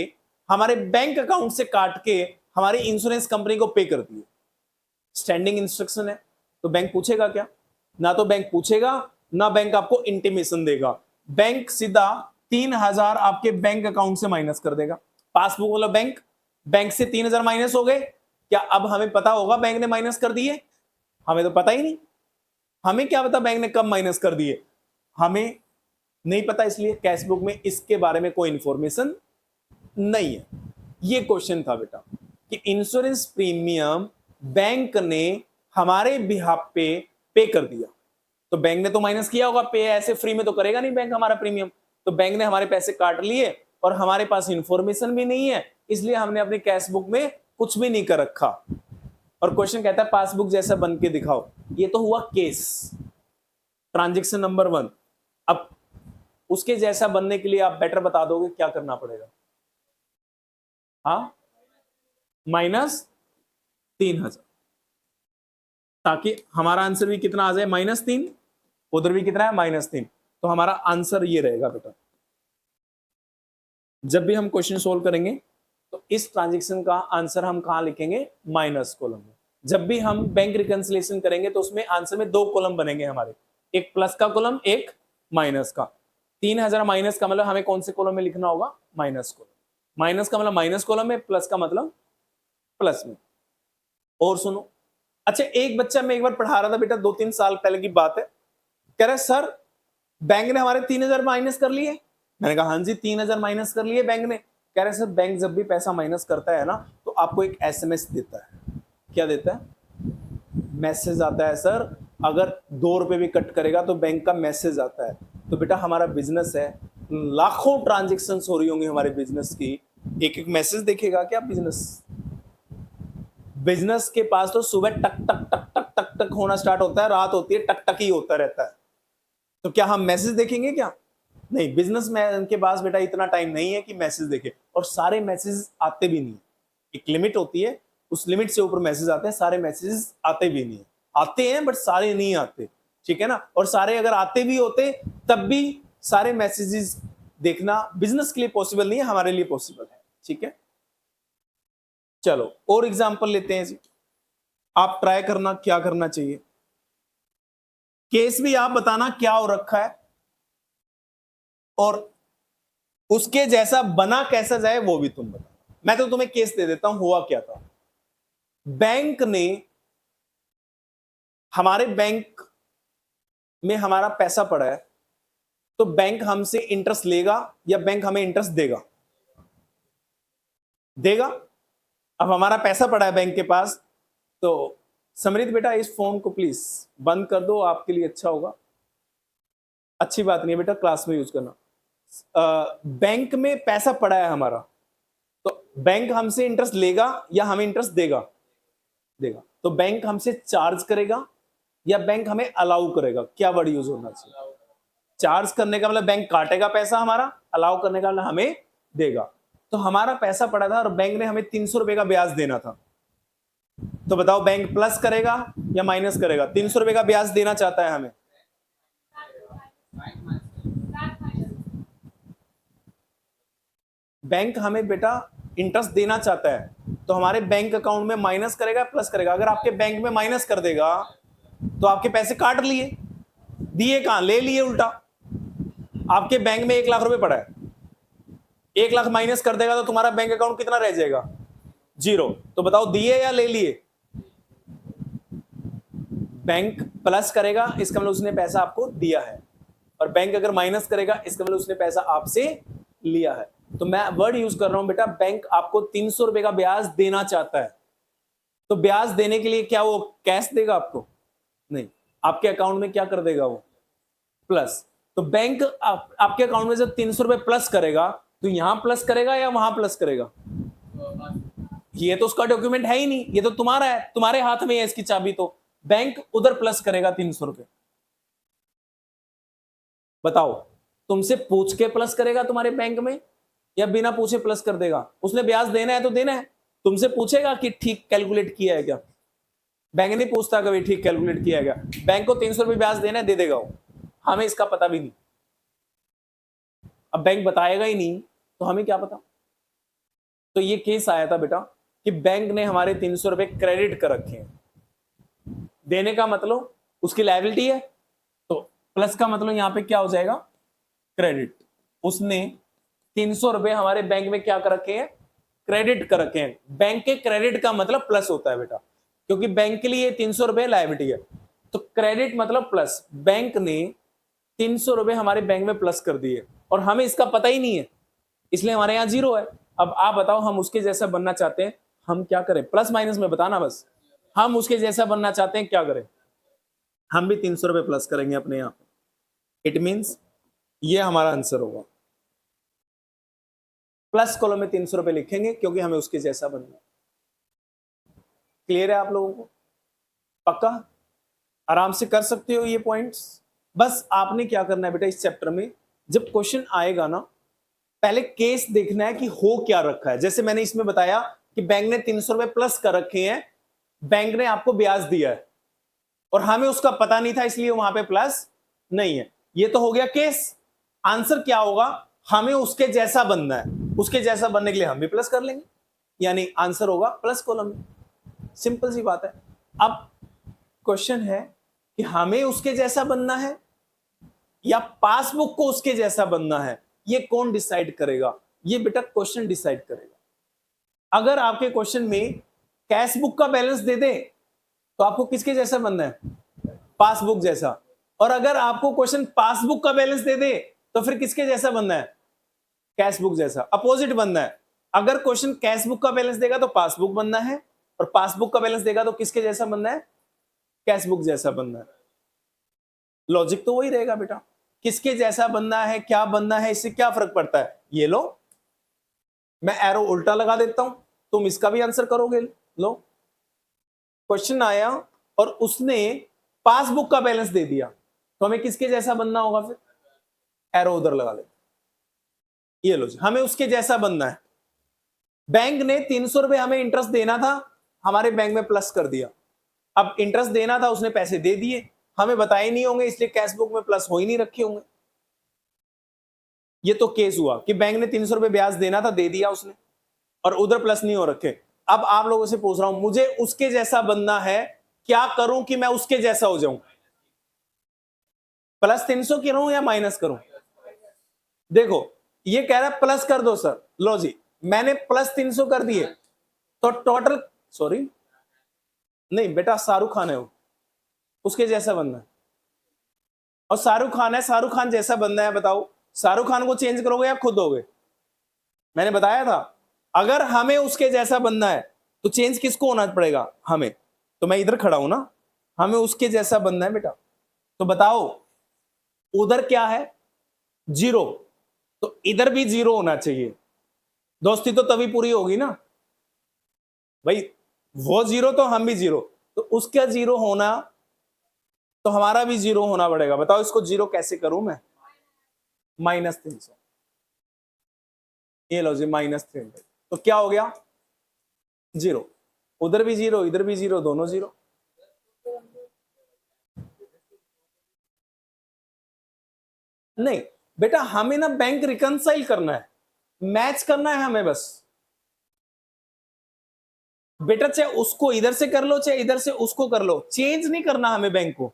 हमारे बैंक अकाउंट से काट के हमारी इंश्योरेंस कंपनी को पे कर दिए। स्टैंडिंग इंस्ट्रक्शन है, तो बैंक पूछेगा क्या? ना तो बैंक पूछेगा, ना बैंक आपको इंटीमेशन देगा। बैंक सीधा 3,000 आपके बैंक अकाउंट से माइनस कर देगा। पासबुक वाला बैंक, बैंक से 3,000 माइनस हो गए, क्या अब हमें पता होगा बैंक ने माइनस कर दिए? हमें तो पता ही नहीं। हमें क्या पता बैंक ने कब माइनस कर दिए? हमें नहीं पता, इसलिए कैश बुक में इसके बारे में कोई इंफॉर्मेशन नहीं है। ये क्वेश्चन था बेटा कि इंश्योरेंस प्रीमियम बैंक ने हमारे बिहाफ पे कर दिया, तो बैंक ने तो माइनस किया होगा, पे ऐसे फ्री में तो करेगा नहीं बैंक हमारा प्रीमियम। तो बैंक ने हमारे पैसे काट लिए और हमारे पास इंफॉर्मेशन भी नहीं है, इसलिए हमने अपनी कैश बुक में कुछ भी नहीं कर रखा। और क्वेश्चन कहता है पासबुक जैसा बन के दिखाओ। ये तो हुआ केस, ट्रांजेक्शन नंबर 1। अब उसके जैसा बनने के लिए आप बेटर बता दोगे क्या करना पड़ेगा? हाँ, -3,000, ताकि हमारा आंसर भी कितना आ जाए, -3, उधर भी कितना है, -3। तो हमारा आंसर ये रहेगा बेटा। जब भी हम क्वेश्चन सोल्व करेंगे तो इस ट्रांजेक्शन का आंसर हम कहां लिखेंगे? माइनस कॉलम में। जब भी हम बैंक रिकंसिलिएशन करेंगे तो उसमें आंसर में 2 कॉलम बनेंगे हमारे, एक प्लस का कॉलम, एक माइनस का। 3,000 माइनस का मतलब हमें कौन से कॉलम में लिखना होगा? Minus column. माइनस का मतलब माइनस कॉलम में, प्लस का मतलब प्लस में। और सुनो, अच्छा एक बच्चा, मैं एक बार पढ़ा रहा था बेटा, 2-3 साल पहले की बात है, कह रहा है सर बैंक ने हमारे 3,000 माइनस कर लिए। मैंने कहा हाँ जी 3,000 माइनस कर लिए बैंक ने। कह रहे सर बैंक जब भी पैसा माइनस करता है ना तो आपको एक एसएमएस देता है। क्या देता है? मैसेज आता है सर, अगर 2 रुपए भी कट करेगा तो बैंक का मैसेज आता है। तो बेटा हमारा बिजनेस है, लाखों ट्रांजेक्शन हो रही होंगी हमारे बिजनेस की, एक एक मैसेज देखेगा क्या बिजनेस के पास तो सुबह टक टक टक टक टक टक होना स्टार्ट होता है, रात होती है टक टक ही होता रहता है। तो क्या हम मैसेज देखेंगे क्या? नहीं, बिजनेसमैन के पास बेटा इतना टाइम नहीं है कि मैसेज देखे, और सारे मैसेज आते भी नहीं। एक लिमिट होती है, उस लिमिट से ऊपर मैसेज आते हैं, सारे मैसेज आते भी नहीं। आते हैं बट सारे नहीं आते, ठीक है ना। और सारे अगर आते भी होते तब भी सारे मैसेजेस देखना बिजनेस के लिए पॉसिबल नहीं है, हमारे लिए पॉसिबल है, ठीक है। चलो और एग्जांपल लेते हैं जी, आप ट्राई करना क्या करना चाहिए। केस भी आप बताना क्या हो रखा है, और उसके जैसा बना कैसा जाए वो भी तुम बताना। मैं तो तुम्हें केस दे देता हूं, हुआ क्या था। बैंक ने हमारे बैंक में हमारा पैसा पड़ा है, तो बैंक हमसे इंटरेस्ट लेगा या बैंक हमें इंटरेस्ट देगा? देगा। अब हमारा पैसा पड़ा है बैंक के पास, तो समृद्ध बेटा इस फोन को प्लीज बंद कर दो, आपके लिए अच्छा होगा। अच्छी बात नहीं है बेटा, क्लास में यूज करना। बैंक में पैसा पड़ा है हमारा, तो बैंक हमसे इंटरेस्ट लेगा या हमें इंटरेस्ट देगा? देगा। तो बैंक हमसे चार्ज करेगा या बैंक हमें अलाउ करेगा? क्या वर्ड यूज होना चाहिए? चार्ज करने का मतलब बैंक काटेगा पैसा हमारा, अलाउ करने का मतलब हमें देगा। तो हमारा पैसा पड़ा था और बैंक ने हमें 300 रुपए का ब्याज देना था, तो बताओ बैंक प्लस करेगा या माइनस करेगा? 300 रुपए का ब्याज देना चाहता है हमें, बैंक हमें बेटा इंटरेस्ट देना चाहता है, तो हमारे बैंक अकाउंट में माइनस करेगा प्लस करेगा? अगर आपके बैंक में माइनस कर देगा तो आपके पैसे काट लिए, दिए कहां, ले लिए उल्टा। आपके बैंक में 1 लाख रुपए पड़ा है, 1 लाख माइनस कर देगा तो तुम्हारा बैंक अकाउंट कितना रह जाएगा? 0। तो बताओ दिए या ले लिए? बैंक प्लस करेगा इसका मतलब उसने पैसा आपको दिया है, और बैंक अगर माइनस करेगा इसका मतलब उसने पैसा आपसे लिया है। तो मैं वर्ड यूज कर रहा हूं बेटा, बैंक आपको 300 रुपए का ब्याज देना चाहता है, तो ब्याज देने के लिए क्या वो कैश देगा आपको? नहीं, आपके अकाउंट में क्या कर देगा वो? प्लस। तो बैंक आपके अकाउंट में जब 300 रुपए प्लस करेगा तो यहां प्लस करेगा या वहां प्लस करेगा? ये तो उसका डॉक्यूमेंट है ही नहीं, ये तो तुम्हारा है, तुम्हारे हाथ में है इसकी चाबी। तो बैंक उधर प्लस करेगा 300 रुपए। बताओ, तुमसे पूछ के प्लस करेगा तुम्हारे बैंक में या बिना पूछे प्लस कर देगा? उसने ब्याज देना है तो देना है, तुमसे पूछेगा कि ठीक कैलकुलेट किया है क्या? बैंक नहीं पूछता कभी ठीक कैलकुलेट किया है क्या। बैंक को 300 रुपए ब्याज देना है, दे देगा वो, हमें इसका पता भी नहीं। अब बैंक बताएगा ही नहीं तो हमें क्या पता। तो ये केस आया था बेटा कि बैंक ने हमारे 300 रुपए क्रेडिट कर रखे हैं। देने का मतलब उसकी लायबिलिटी है, तो प्लस का मतलब यहां पे क्या हो जाएगा? क्रेडिट। उसने 300 रुपए हमारे बैंक में क्या कर रखे हैं? क्रेडिट कर रखे हैं। बैंक के क्रेडिट का मतलब प्लस होता है बेटा, क्योंकि बैंक के लिए 300 रुपए लायबिलिटी है, तो क्रेडिट मतलब प्लस। बैंक ने 300 रुपए हमारे बैंक में प्लस कर दिए और हमें इसका पता ही नहीं है, इसलिए हमारे यहां जीरो है। अब आप बताओ, हम उसके जैसा बनना चाहते हैं, हम क्या करें? प्लस माइनस में बताना बस। हम उसके जैसा बनना चाहते हैं, क्या करें? हम भी 300 रुपए प्लस करेंगे अपने यहां। इट मींस ये हमारा आंसर होगा। प्लस कॉलम में 300 रुपए लिखेंगे क्योंकि हमें उसके जैसा बनना है। क्लियर है आप लोगों को? पक्का? आराम से कर सकते हो ये पॉइंट्स। बस आपने क्या करना है बेटा, इस चैप्टर में जब क्वेश्चन आएगा ना, पहले केस देखना है कि हो क्या रखा है। जैसे मैंने इसमें बताया कि बैंक ने 300 रुपए प्लस कर रखे हैं, बैंक ने आपको ब्याज दिया है और हमें उसका पता नहीं था, इसलिए वहां पे प्लस नहीं है। ये तो हो गया केस। आंसर क्या होगा? हमें उसके जैसा बनना है, उसके जैसा बनने के लिए हम भी प्लस कर लेंगे, यानी आंसर होगा प्लस कॉलम में। सिंपल सी बात है। अब क्वेश्चन है कि हमें उसके जैसा बनना है या पासबुक को उसके जैसा बनना है, ये कौन डिसाइड करेगा? ये बेटा क्वेश्चन डिसाइड करेगा। अगर आपके क्वेश्चन में कैश बुक का बैलेंस दे दे तो आपको किसके जैसा बनना है? पासबुक जैसा। और अगर आपको क्वेश्चन पासबुक का बैलेंस दे दे तो फिर किसके जैसा बनना है? कैश बुक जैसा। अपोजिट बनना है। अगर क्वेश्चन कैश बुक का बैलेंस देगा तो पासबुक बनना है, और पासबुक का बैलेंस देगा तो किसके जैसा बनना है? कैश बुक जैसा बनना है। लॉजिक तो वही रहेगा बेटा। किसके जैसा बनना है, क्या बनना है, इससे क्या फर्क पड़ता है? ये लो, मैं एरो उल्टा लगा देता हूं, तुम इसका भी आंसर करोगे। लो, क्वेश्चन आया और उसने पासबुक का बैलेंस दे दिया, तो हमें किसके जैसा बनना होगा? फिर एरो उधर लगा लेते। ये लो जी, हमें उसके जैसा बनना है। बैंक ने 300 रुपए हमें इंटरेस्ट देना था, हमारे बैंक में प्लस कर दिया। अब इंटरेस्ट देना था, उसने पैसे दे दिए, हमें बताए नहीं होंगे, इसलिए कैश बुक में प्लस हो ही नहीं रखे होंगे। ये तो केस हुआ कि बैंक ने 300 रुपए ब्याज देना था, दे दिया उसने, और उधर प्लस नहीं हो रखे। अब आप लोगों से पूछ रहा हूं, मुझे उसके जैसा बनना है, क्या करूं कि मैं उसके जैसा हो जाऊं? प्लस 300 करूं या माइनस करूं? देखो, ये कह रहा है प्लस कर दो सर। लो जी, मैंने प्लस 300 कर दिए, तो टोटल, सॉरी नहीं बेटा, शाहरुख खान है वो, उसके जैसा बनना है। और शाहरुख खान है, शाहरुख खान जैसा बनना है। बताओ, शाहरुख खान को चेंज करोगे या खुद दोगे? मैंने बताया था, अगर हमें उसके जैसा बनना है तो चेंज किसको होना पड़ेगा? हमें। तो मैं इधर खड़ा हूं ना, हमें उसके जैसा बनना है बेटा। तो बताओ, उधर क्या है? जीरो, तो इधर भी जीरो होना चाहिए। दोस्ती तो तभी पूरी होगी ना भाई, वो जीरो तो हम भी जीरो, तो उसका जीरो होना तो हमारा भी जीरो होना पड़ेगा। बताओ, इसको जीरो कैसे करूं मैं? -300। ये लो जी, -300। तो क्या हो गया? जीरो। उधर भी जीरो, इधर भी जीरो, दोनों जीरो। नहीं बेटा, हमें ना बैंक रिकंसाइल करना है, मैच करना है हमें बस। बेटा, चाहे उसको इधर से कर लो, चाहे इधर से उसको कर लो, चेंज नहीं करना हमें बैंक को।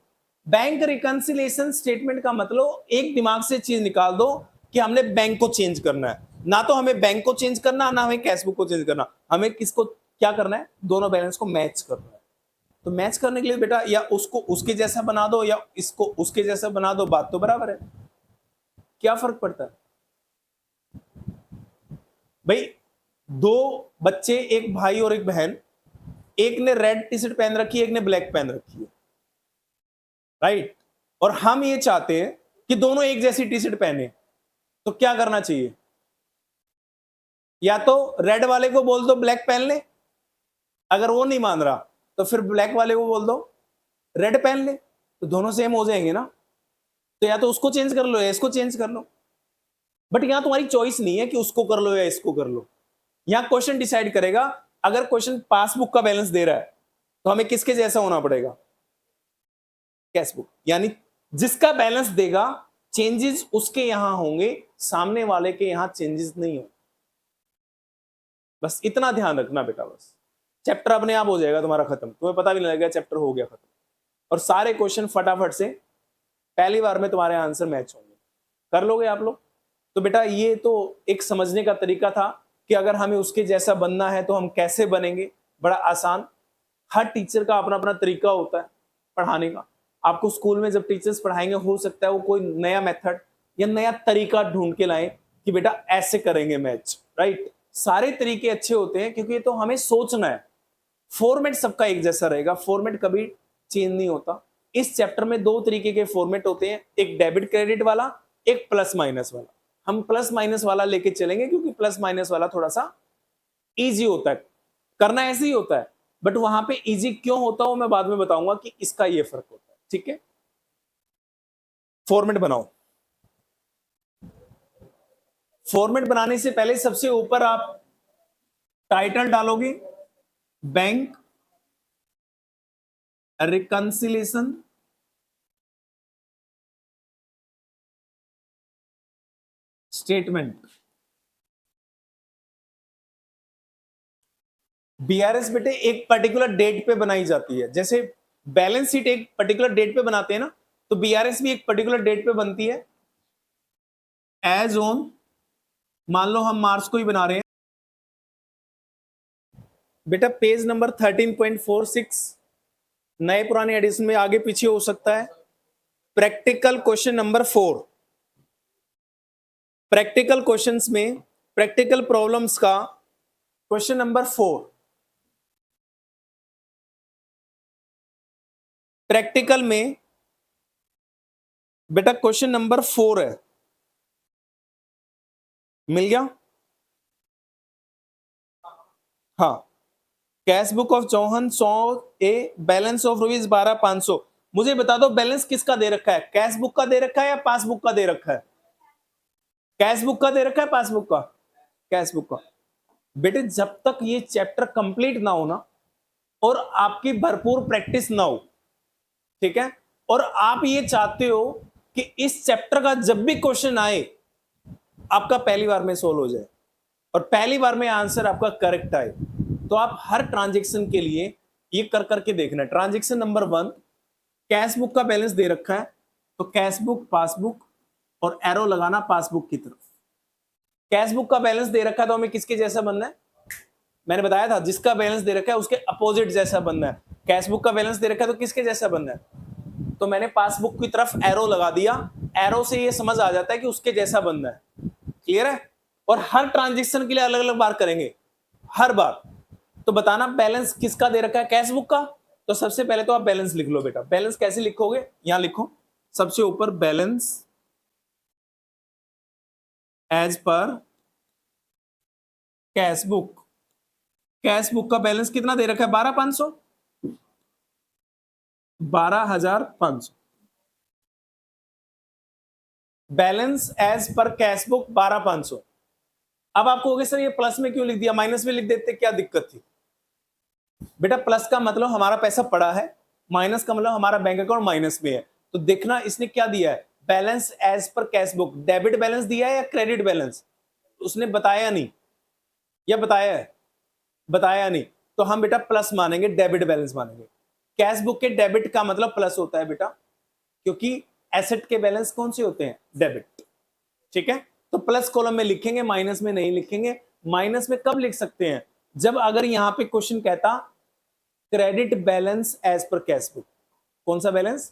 बैंक रिकंसिलिएशन स्टेटमेंट का मतलब, एक दिमाग से चीज निकाल दो कि हमने बैंक को चेंज करना है। ना तो हमें बैंक को चेंज करना, ना हमें कैश बुक को चेंज करना, हमें किसको क्या करना है? दोनों बैलेंस को मैच करना है। तो मैच करने के लिए बेटा, या उसको उसके जैसा बना दो या इसको उसके जैसा बना दो, बात तो बराबर है। क्या फर्क पड़ता है भाई? दो बच्चे, एक भाई और एक बहन, एक ने रेड टी शर्ट पहन रखी है, एक ने ब्लैक पहन रखी है, राइट? और हम ये चाहते हैं कि दोनों एक जैसी टी शर्ट पहने, तो क्या करना चाहिए? या तो रेड वाले को बोल दो ब्लैक पहन ले, अगर वो नहीं मान रहा तो फिर ब्लैक वाले को बोल दो रेड पहन ले, तो दोनों सेम हो जाएंगे ना। तो या तो उसको चेंज कर लो या इसको चेंज कर लो, बट यहां तुम्हारी चॉइस नहीं है कि उसको कर लो या इसको कर लो। यहां क्वेश्चन डिसाइड करेगा। अगर क्वेश्चन पासबुक का बैलेंस दे रहा है तो हमें किसके जैसा होना पड़ेगा, कैश बुक। यानी जिसका बैलेंस देगा चेंजेस उसके यहां होंगे, सामने वाले के यहां चेंजेस नहीं होंगे। बस इतना ध्यान रखना बेटा, बस चैप्टर अपने आप हो जाएगा तुम्हारा खत्म, तुम्हें पता भी नहीं लगेगा चैप्टर हो गया खत्म। और सारे क्वेश्चन फटाफट से पहली बार में तुम्हारे आंसर मैच होंगे, कर लोगे आप लोग। तो बेटा ये तो एक समझने का तरीका था कि अगर हमें उसके जैसा बनना है तो हम कैसे बनेंगे। बड़ा आसान, हर टीचर का अपना अपना तरीका होता है पढ़ाने का। आपको स्कूल में जब टीचर्स पढ़ाएंगे हो सकता है वो कोई नया मेथड या नया तरीका ढूंढ के लाए कि बेटा ऐसे करेंगे मैच, राइट। सारे तरीके अच्छे होते हैं क्योंकि ये तो हमें सोचना है। फॉर्मेट सबका एक जैसा रहेगा, फॉर्मेट कभी चेंज नहीं होता। इस चैप्टर में दो तरीके के फॉर्मेट होते हैं, एक डेबिट क्रेडिट वाला, एक प्लस माइनस वाला। हम प्लस माइनस वाला लेके चलेंगे क्योंकि प्लस माइनस वाला थोड़ा सा इजी होता है, करना ऐसे ही होता है, बट वहां पे इजी क्यों होता है वो मैं बाद में बताऊंगा कि इसका ये फर्क होता है। ठीक है, फॉर्मेट बनाओ। फॉर्मेट बनाने से पहले सबसे ऊपर आप टाइटल डालोगे, बैंक रिकंसिलेशन स्टेटमेंट। बीआरएस बेटे एक पर्टिकुलर डेट पे बनाई जाती है, जैसे बैलेंस शीट एक पर्टिकुलर डेट पे बनाते हैं ना, तो बीआरएस भी एक पर्टिकुलर डेट पे बनती है। एज ऑन, मान लो हम मार्च को ही बना रहे हैं बेटा। पेज नंबर 13.46, नए पुराने एडिशन में आगे पीछे हो सकता है। Practical question number 4, practical questions में प्रैक्टिकल प्रॉब्लम्स का क्वेश्चन नंबर 4। प्रैक्टिकल में बेटा क्वेश्चन नंबर 4 है, मिल गया। हाँ, cash book of Chauhan 100 A, balance of ₹12,500। मुझे बता दो बैलेंस किसका दे रखा है, कैश बुक का दे रखा है या पासबुक का दे रखा है? कैश बुक का दे रखा है, पासबुक का? कैश बुक का। बेटे जब तक ये चैप्टर कंप्लीट ना हो ना और आपकी भरपूर प्रैक्टिस ना हो, ठीक है, और आप ये चाहते हो कि इस चैप्टर का जब भी क्वेश्चन आए आपका पहली बार में सोल्व हो जाए और पहली बार में आंसर आपका करेक्ट आए, तो आप हर ट्रांजैक्शन के लिए ये कर करके देखना। ट्रांजैक्शन नंबर 1, कैश बुक का बैलेंस दे रखा है तो कैश बुक, पासबुक और एरो लगाना पासबुक की तरफ। कैश बुक का बैलेंस दे रखा है तो हमें किसके जैसा बनना है? मैंने बताया था जिसका बैलेंस दे रखा है उसके अपोजिट जैसा बनना है। कैश बुक का बैलेंस दे रखा है तो किसके जैसा बनना है? तो मैंने पासबुक की तरफ एरो लगा दिया, एरो से ये समझ आ जाता है कि उसके जैसा बनना है। क्लियर है? और हर ट्रांजैक्शन के लिए अलग अलग बार करेंगे, हर बार। तो बताना बैलेंस किसका दे रखा है, कैश बुक का। तो सबसे पहले तो आप बैलेंस लिख लो बेटा। बैलेंस कैसे लिखोगे, यहां लिखो सबसे ऊपर, balance as per cash book. Cash book का बैलेंस कितना दे रखा है? 12,500, 12,500। Balance as per cash book 12,500। अब आपको होगा सर ये प्लस में क्यों लिख दिया, माइनस में लिख देते, क्या दिक्कत थी? बेटा प्लस का मतलब हमारा पैसा पड़ा है, माइनस का मतलब हमारा बैंक अकाउंट माइनस में है। तो देखना इसने क्या दिया है, balance as per cash book. Debit balance दिया है या क्रेडिट बैलेंस? उसने बताया नहीं, या बताया है? बताया नहीं, तो हम बेटा प्लस मानेंगे, डेबिट बैलेंस मानेंगे। कैश बुक के डेबिट का मतलब प्लस होता है बेटा, क्योंकि एसेट के बैलेंस कौन से होते हैं? डेबिट। ठीक है, तो प्लस कॉलम में लिखेंगे, माइनस में नहीं लिखेंगे। माइनस में कब लिख सकते हैं? जब अगर यहां पे क्वेश्चन कहता credit balance as per cash book. कौन सा बैलेंस?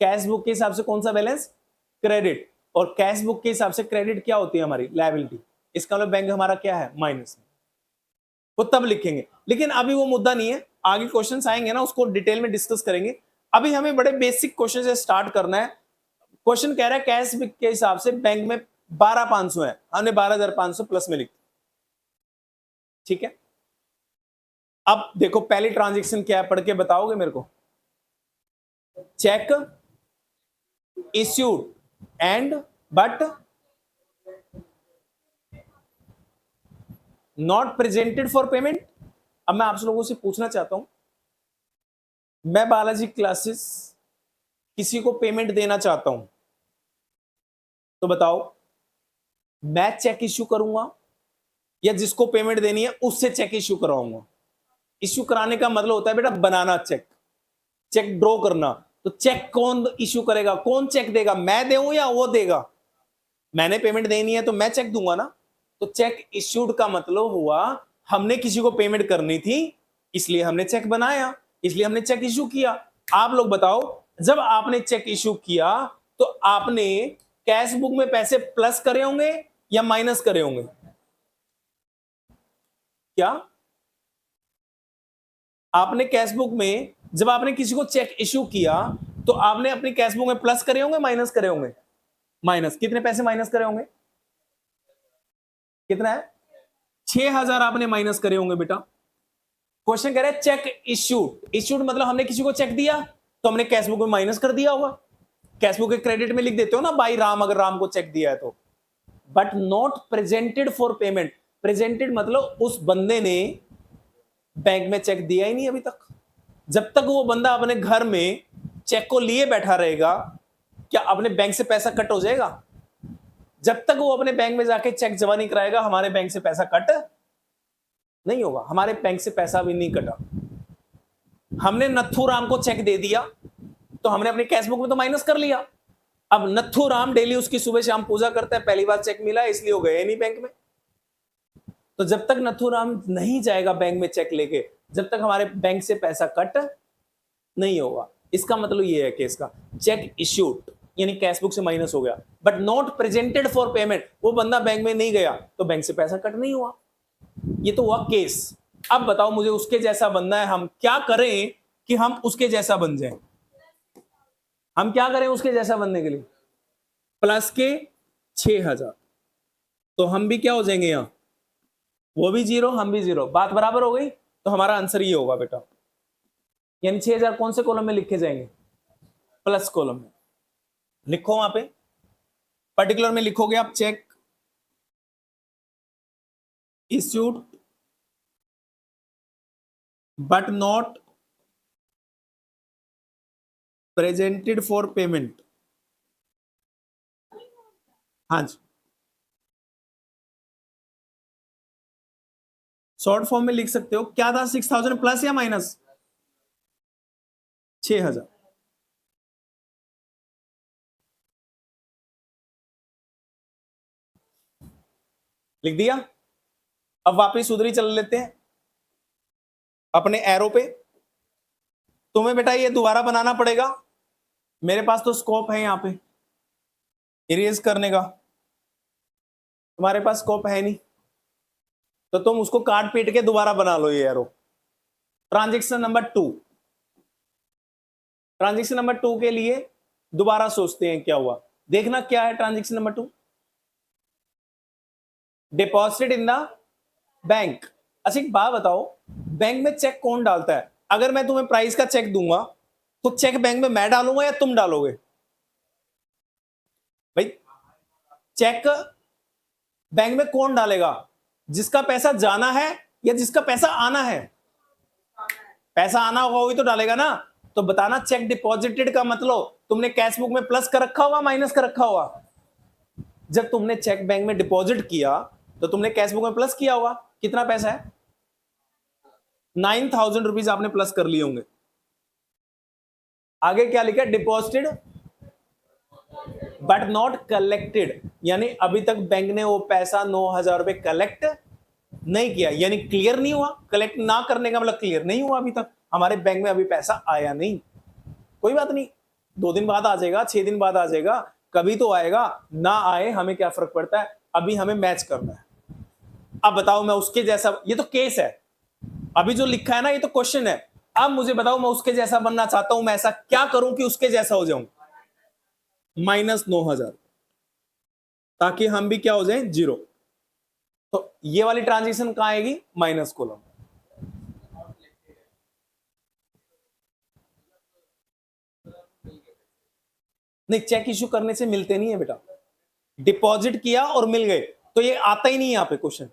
कैश बुक के हिसाब से कौन सा बैलेंस? क्रेडिट। और कैश बुक के हिसाब से क्रेडिट क्या होती है? हमारी लायबिलिटी। इसका मतलब बैंक हमारा क्या है? माइनस में। वो तब लिखेंगे, लेकिन अभी वो मुद्दा नहीं है, आगे क्वेश्चंस आएंगे ना उसको डिटेल में डिस्कस करेंगे। अभी हमें बड़े बेसिक क्वेश्चन से स्टार्ट करना है। क्वेश्चन कह रहा है कैश बुक के हिसाब से बैंक में 12,500 है, हमने 12,500 प्लस में लिखा। ठीक है, अब देखो पहली ट्रांजैक्शन क्या है, पढ़ के बताओगे मेरे को? Check issued and but not presented for payment. अब मैं आप लोगों से पूछना चाहता हूं, मैं बालाजी क्लासेस किसी को पेमेंट देना चाहता हूं, तो बताओ मैं चेक इश्यू करूंगा या जिसको पेमेंट देनी है उससे चेक इश्यू करवाऊंगा? इश्यू कराने का मतलब होता है बेटा बनाना चेक, चेक ड्रॉ करना। तो चेक कौन इश्यू करेगा, कौन चेक देगा, मैं दूं या वो देगा? मैंने पेमेंट देनी है तो मैं चेक दूंगा ना। तो चेक इश्यूड का मतलब हुआ हमने किसी को पेमेंट करनी थी, इसलिए हमने चेक बनाया, इसलिए हमने चेक इश्यू किया। आप लोग बताओ, जब आपने चेक इश्यू किया तो आपने कैश बुक में पैसे प्लस करे होंगे या माइनस करे होंगे? क्या आपने कैश बुक में, जब आपने किसी को चेक इश्यू किया तो आपने अपनी कैश बुक में प्लस करे होंगे माइनस करे होंगे? माइनस। कितने पैसे माइनस करे होंगे? कितना है? 6,000 आपने माइनस करे होंगे बेटा। क्वेश्चन कह रहा है चेक इश्यूड, इश्यूड मतलब हमने किसी को चेक दिया तो हमने कैश बुक में माइनस कर दिया होगा। कैश बुक के क्रेडिट में लिख देते हो ना बाई राम, अगर राम को चेक दिया है तो। But not presented for payment, presented मतलब उस बंदे ने बैंक में चेक दिया ही नहीं अभी तक। जब तक वो बंदा अपने घर में चेक को लिए बैठा रहेगा, क्या अपने बैंक से पैसा कट हो जाएगा? जब तक वो अपने बैंक में जाके चेक जमा नहीं कराएगा, हमारे बैंक से पैसा कट नहीं होगा। हमारे बैंक से पैसा भी नहीं कटा। हमने नथू राम को चेक दे दिया तो हमने अपनी कैश बुक में तो माइनस कर लिया। अब नथू राम डेली उसकी सुबह शाम पूजा करता है, पहली बार चेक मिला इसलिए वो गए नहीं बैंक में। तो जब तक नथू राम नहीं जाएगा बैंक में चेक लेके, जब तक हमारे बैंक से पैसा कट नहीं होगा। इसका मतलब ये है केस का, चेक इश्यूड यानी कैश बुक से माइनस हो गया, but not presented for payment, वो बंदा बैंक में नहीं गया तो बैंक से पैसा कट नहीं हुआ। ये तो हुआ केस। अब बताओ मुझे उसके जैसा बनना है, हम क्या करें कि हम उसके जैसा बन जाएं? हम क्या करें उसके जैसा बनने के लिए? प्लस के 6,000, तो हम भी क्या हो जाएंगे यहां, वो भी जीरो हम भी जीरो, बात बराबर हो गई। तो हमारा आंसर ये होगा बेटा, यानी 6,000 कौन से कॉलम में लिखे जाएंगे? प्लस कॉलम में। लिखो वहां पे, पर्टिकुलर में लिखोगे आप check issued but not presented for payment. हाँ जी, शॉर्ट फॉर्म में लिख सकते हो। क्या था 6,000 प्लस या माइनस? 6,000। लिख दिया। अब वापिस उधर ही चल लेते हैं अपने एरो पे। तुम्हें बेटा ये दोबारा बनाना पड़ेगा, मेरे पास तो स्कोप है यहां पे इरेज करने का, तुम्हारे पास स्कोप है नहीं, तो तुम उसको काट पीट के दोबारा बना लो ये arrow. Transaction number 2, transaction number 2 के लिए दोबारा सोचते हैं क्या हुआ। देखना क्या है transaction number 2, deposited in the bank. अच्छा एक बात बताओ, बैंक में चेक कौन डालता है? अगर मैं तुम्हें प्राइस का चेक दूंगा तो चेक बैंक में मैं डालूंगा या तुम डालोगे? भाई चेक बैंक में कौन डालेगा? जिसका पैसा जाना है या जिसका पैसा आना है? पैसा आना होगा वही तो डालेगा ना। तो बताना चेक डिपॉजिटेड का मतलब तुमने कैश बुक में प्लस कर रखा होगा माइनस कर रखा होगा? जब तुमने चेक बैंक में डिपॉजिट किया तो तुमने कैश बुक में प्लस किया होगा। कितना पैसा है? 9,000 रुपीज आपने प्लस कर लिए होंगे। आगे क्या लिखा है? डिपॉजिटेड बट नॉट कलेक्टेड, यानी अभी तक बैंक ने वो पैसा 9,000 रुपए कलेक्ट नहीं किया, यानी क्लियर नहीं हुआ। कलेक्ट ना करने का मतलब क्लियर नहीं हुआ, अभी तक हमारे बैंक में अभी पैसा आया नहीं। कोई बात नहीं, 2 दिन बाद आ जाएगा, 6 दिन बाद आ जाएगा, कभी तो आएगा, ना आए हमें क्या फर्क पड़ता है, अभी हमें मैच करना है। अब बताओ मैं उसके जैसा, ये तो केस है, अभी जो लिखा है ना ये तो क्वेश्चन है। अब मुझे बताओ मैं उसके जैसा बनना चाहता हूं, मैं ऐसा क्या करूं कि उसके जैसा हो जाऊं? -9,000, ताकि हम भी क्या हो जाएं? जीरो। तो ये वाली ट्रांजेक्शन कहां आएगी? Minus column. नहीं, चेक इश्यू करने से मिलते नहीं है बेटा। डिपॉजिट किया और मिल गए तो ये आता ही नहीं यहां पे क्वेश्चन।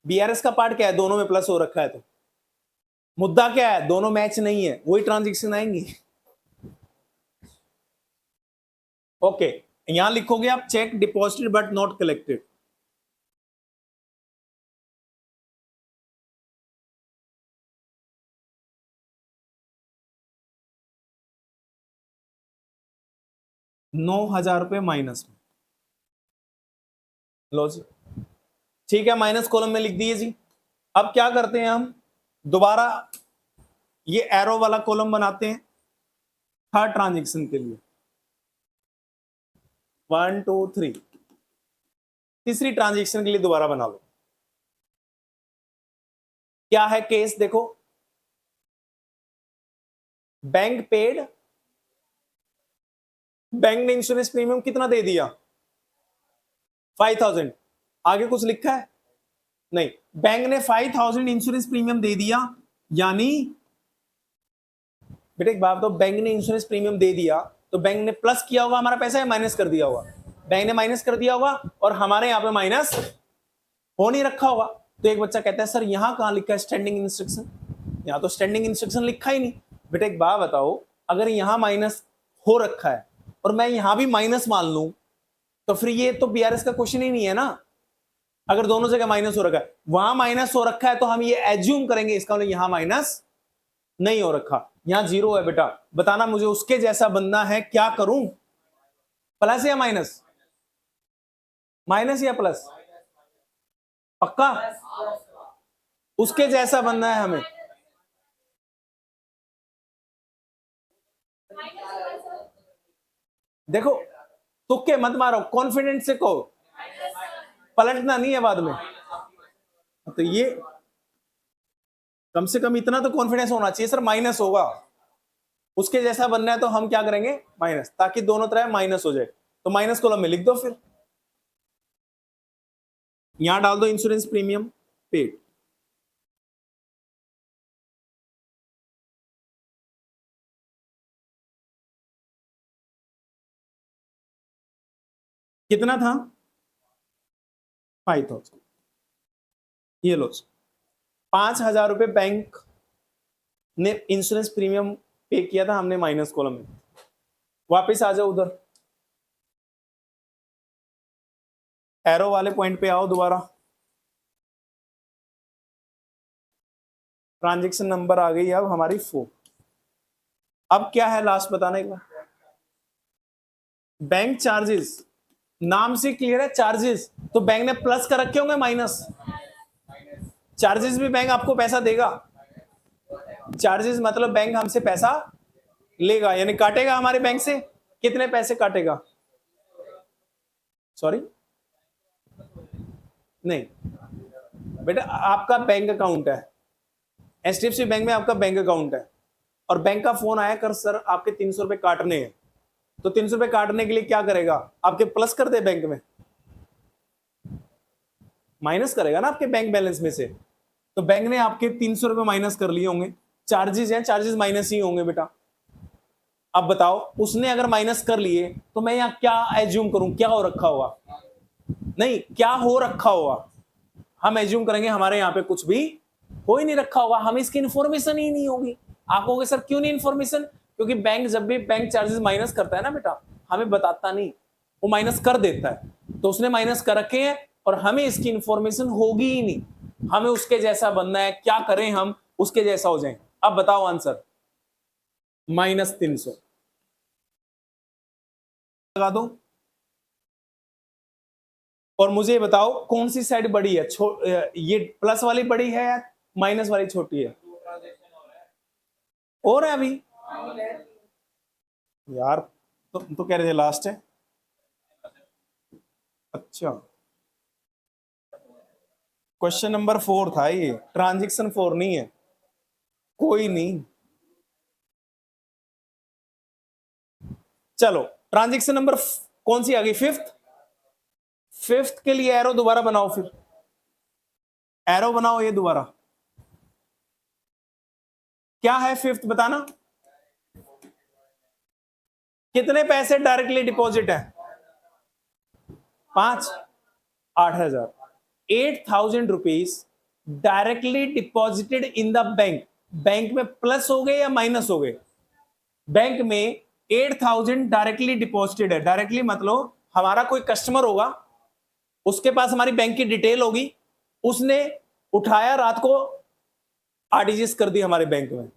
बीआरएस का पार्ट क्या है? दोनों में प्लस हो रखा है। तो मुद्दा क्या है? दोनों मैच नहीं है, वही ट्रांजेक्शन आएंगी। ओके, यहां लिखोगे आप check deposited but not collected. ₹9,000 minus में। लो जी, ठीक है, माइनस कॉलम में लिख दिए जी। अब क्या करते हैं हम? दोबारा ये एरो वाला कॉलम बनाते हैं थर्ड ट्रांजेक्शन के लिए। 1 2 3। तीसरी ट्रांजेक्शन के लिए दोबारा बना लो। क्या है केस? देखो, बैंक पेड, बैंक ने इंश्योरेंस प्रीमियम कितना दे दिया? 5,000। आगे कुछ लिखा है? नहीं। बैंक ने 5,000 इंश्योरेंस प्रीमियम दे दिया, यानी बेटे एक बात तो, बैंक ने इंश्योरेंस प्रीमियम दे दिया तो बैंक ने प्लस किया होगा हमारा पैसा या माइनस कर दिया होगा? बैंक ने माइनस कर दिया होगा, और हमारे यहां पे माइनस हो नहीं रखा होगा। तो एक बच्चा कहता है सर यहां कहां लिखा है स्टैंडिंग इंस्ट्रक्शन? यहां तो स्टैंडिंग इंस्ट्रक्शन लिखा ही नहीं। बेटे एक बात बताओ, अगर यहां माइनस हो रखा है और मैं यहां भी माइनस मान लूं, तो फिर ये तो बीआरएस का क्वेश्चन ही नहीं है ना। अगर दोनों जगह माइनस हो रखा है, वहां माइनस हो रखा है, तो हम ये एज्यूम करेंगे इसका मतलब यहां माइनस नहीं हो रखा, यहां जीरो है। बेटा बताना मुझे उसके जैसा बनना है, क्या करूं? प्लस या माइनस? माइनस या प्लस? पक्का? उसके जैसा बनना है हमें। देखो, तुक्के मत मारो, कॉन्फिडेंस से कहो, पलटना नहीं है बाद में। तो ये कम से कम इतना तो कॉन्फिडेंस होना चाहिए सर माइनस होगा, उसके जैसा बनना है तो हम क्या करेंगे? माइनस, ताकि दोनों तरह माइनस हो जाए। तो माइनस कॉलम में लिख दो, फिर यहां डाल दो इंश्योरेंस प्रीमियम पेड। कितना था? 5,000। ये लो, 5,000 रुपए बैंक ने इंश्योरेंस प्रीमियम पे किया था, हमने माइनस कॉलम में। वापस आ जाओ उधर, एरो वाले पॉइंट पे आओ दोबारा। ट्रांजैक्शन नंबर आ गई अब हमारी 4। अब क्या है लास्ट बताना एक बार। बैंक चार्जेस, नाम से क्लियर है चार्जेस, तो बैंक ने प्लस कर रखे होंगे माइनस? चार्जेस भी बैंक आपको पैसा देगा। चार्जेस मतलब बैंक हमसे पैसा लेगा, यानी काटेगा हमारे बैंक से। कितने पैसे काटेगा? सॉरी, नहीं बेटा, आपका बैंक अकाउंट है, एचडीएफसी बैंक में आपका बैंक अकाउंट है, और बैंक का फोन आया कर सर आपके 300 रुपए काटने हैं। तो 300 रुपए काटने के लिए क्या करेगा? आपके प्लस कर दे बैंक में? माइनस करेगा ना आपके बैंक बैलेंस में से। तो बैंक ने आपके 300 रुपए माइनस कर लिए होंगे। चार्जेस हैं, चार्जेस माइनस ही होंगे बेटा। अब बताओ, उसने अगर माइनस कर लिए तो मैं यहां क्या एज्यूम करूं? क्या हो रखा होगा? नहीं, क्या हो रखा होगा? हम एज्यूम करेंगे हमारे यहां पे कुछ भी हो ही नहीं रखा होगा, हमें इसकी इंफॉर्मेशन ही नहीं होगी। आप कहोगे सर क्यों नहीं इंफॉर्मेशन? क्योंकि बैंक जब भी बैंक चार्जेस माइनस करता है ना बेटा, हमें बताता नहीं, वो माइनस कर देता है। तो उसने माइनस कर रखे हैं और हमें इसकी इंफॉर्मेशन होगी ही नहीं। हमें उसके जैसा बनना है, क्या करें हम उसके जैसा हो जाए? अब बताओ आंसर। -300 लगा दो, और मुझे बताओ कौन सी साइड बड़ी है? ये प्लस वाली बड़ी है या माइनस वाली छोटी है? और है अभी यार, तो कह रहे थे लास्ट है। अच्छा, क्वेश्चन नंबर 4 था ये, ट्रांजेक्शन 4 नहीं है। कोई नहीं, चलो ट्रांजेक्शन नंबर कौन सी आ गई? 5th। 5th के लिए एरो दोबारा बनाओ फिर। एरो बनाओ ये दोबारा। क्या है फिफ्थ बताना, कितने पैसे डायरेक्टली डिपॉजिट है? 5, 8,000, 8,000 rupees directly deposited in the bank. Bank में प्लस हो गए या माइनस हो गए? बैंक में 8,000 डायरेक्टली डिपॉजिटेड है। डायरेक्टली मतलब हमारा कोई कस्टमर होगा, उसके पास हमारी बैंक की डिटेल होगी, उसने उठाया रात को, आरटीजीएस कर दी हमारे बैंक में,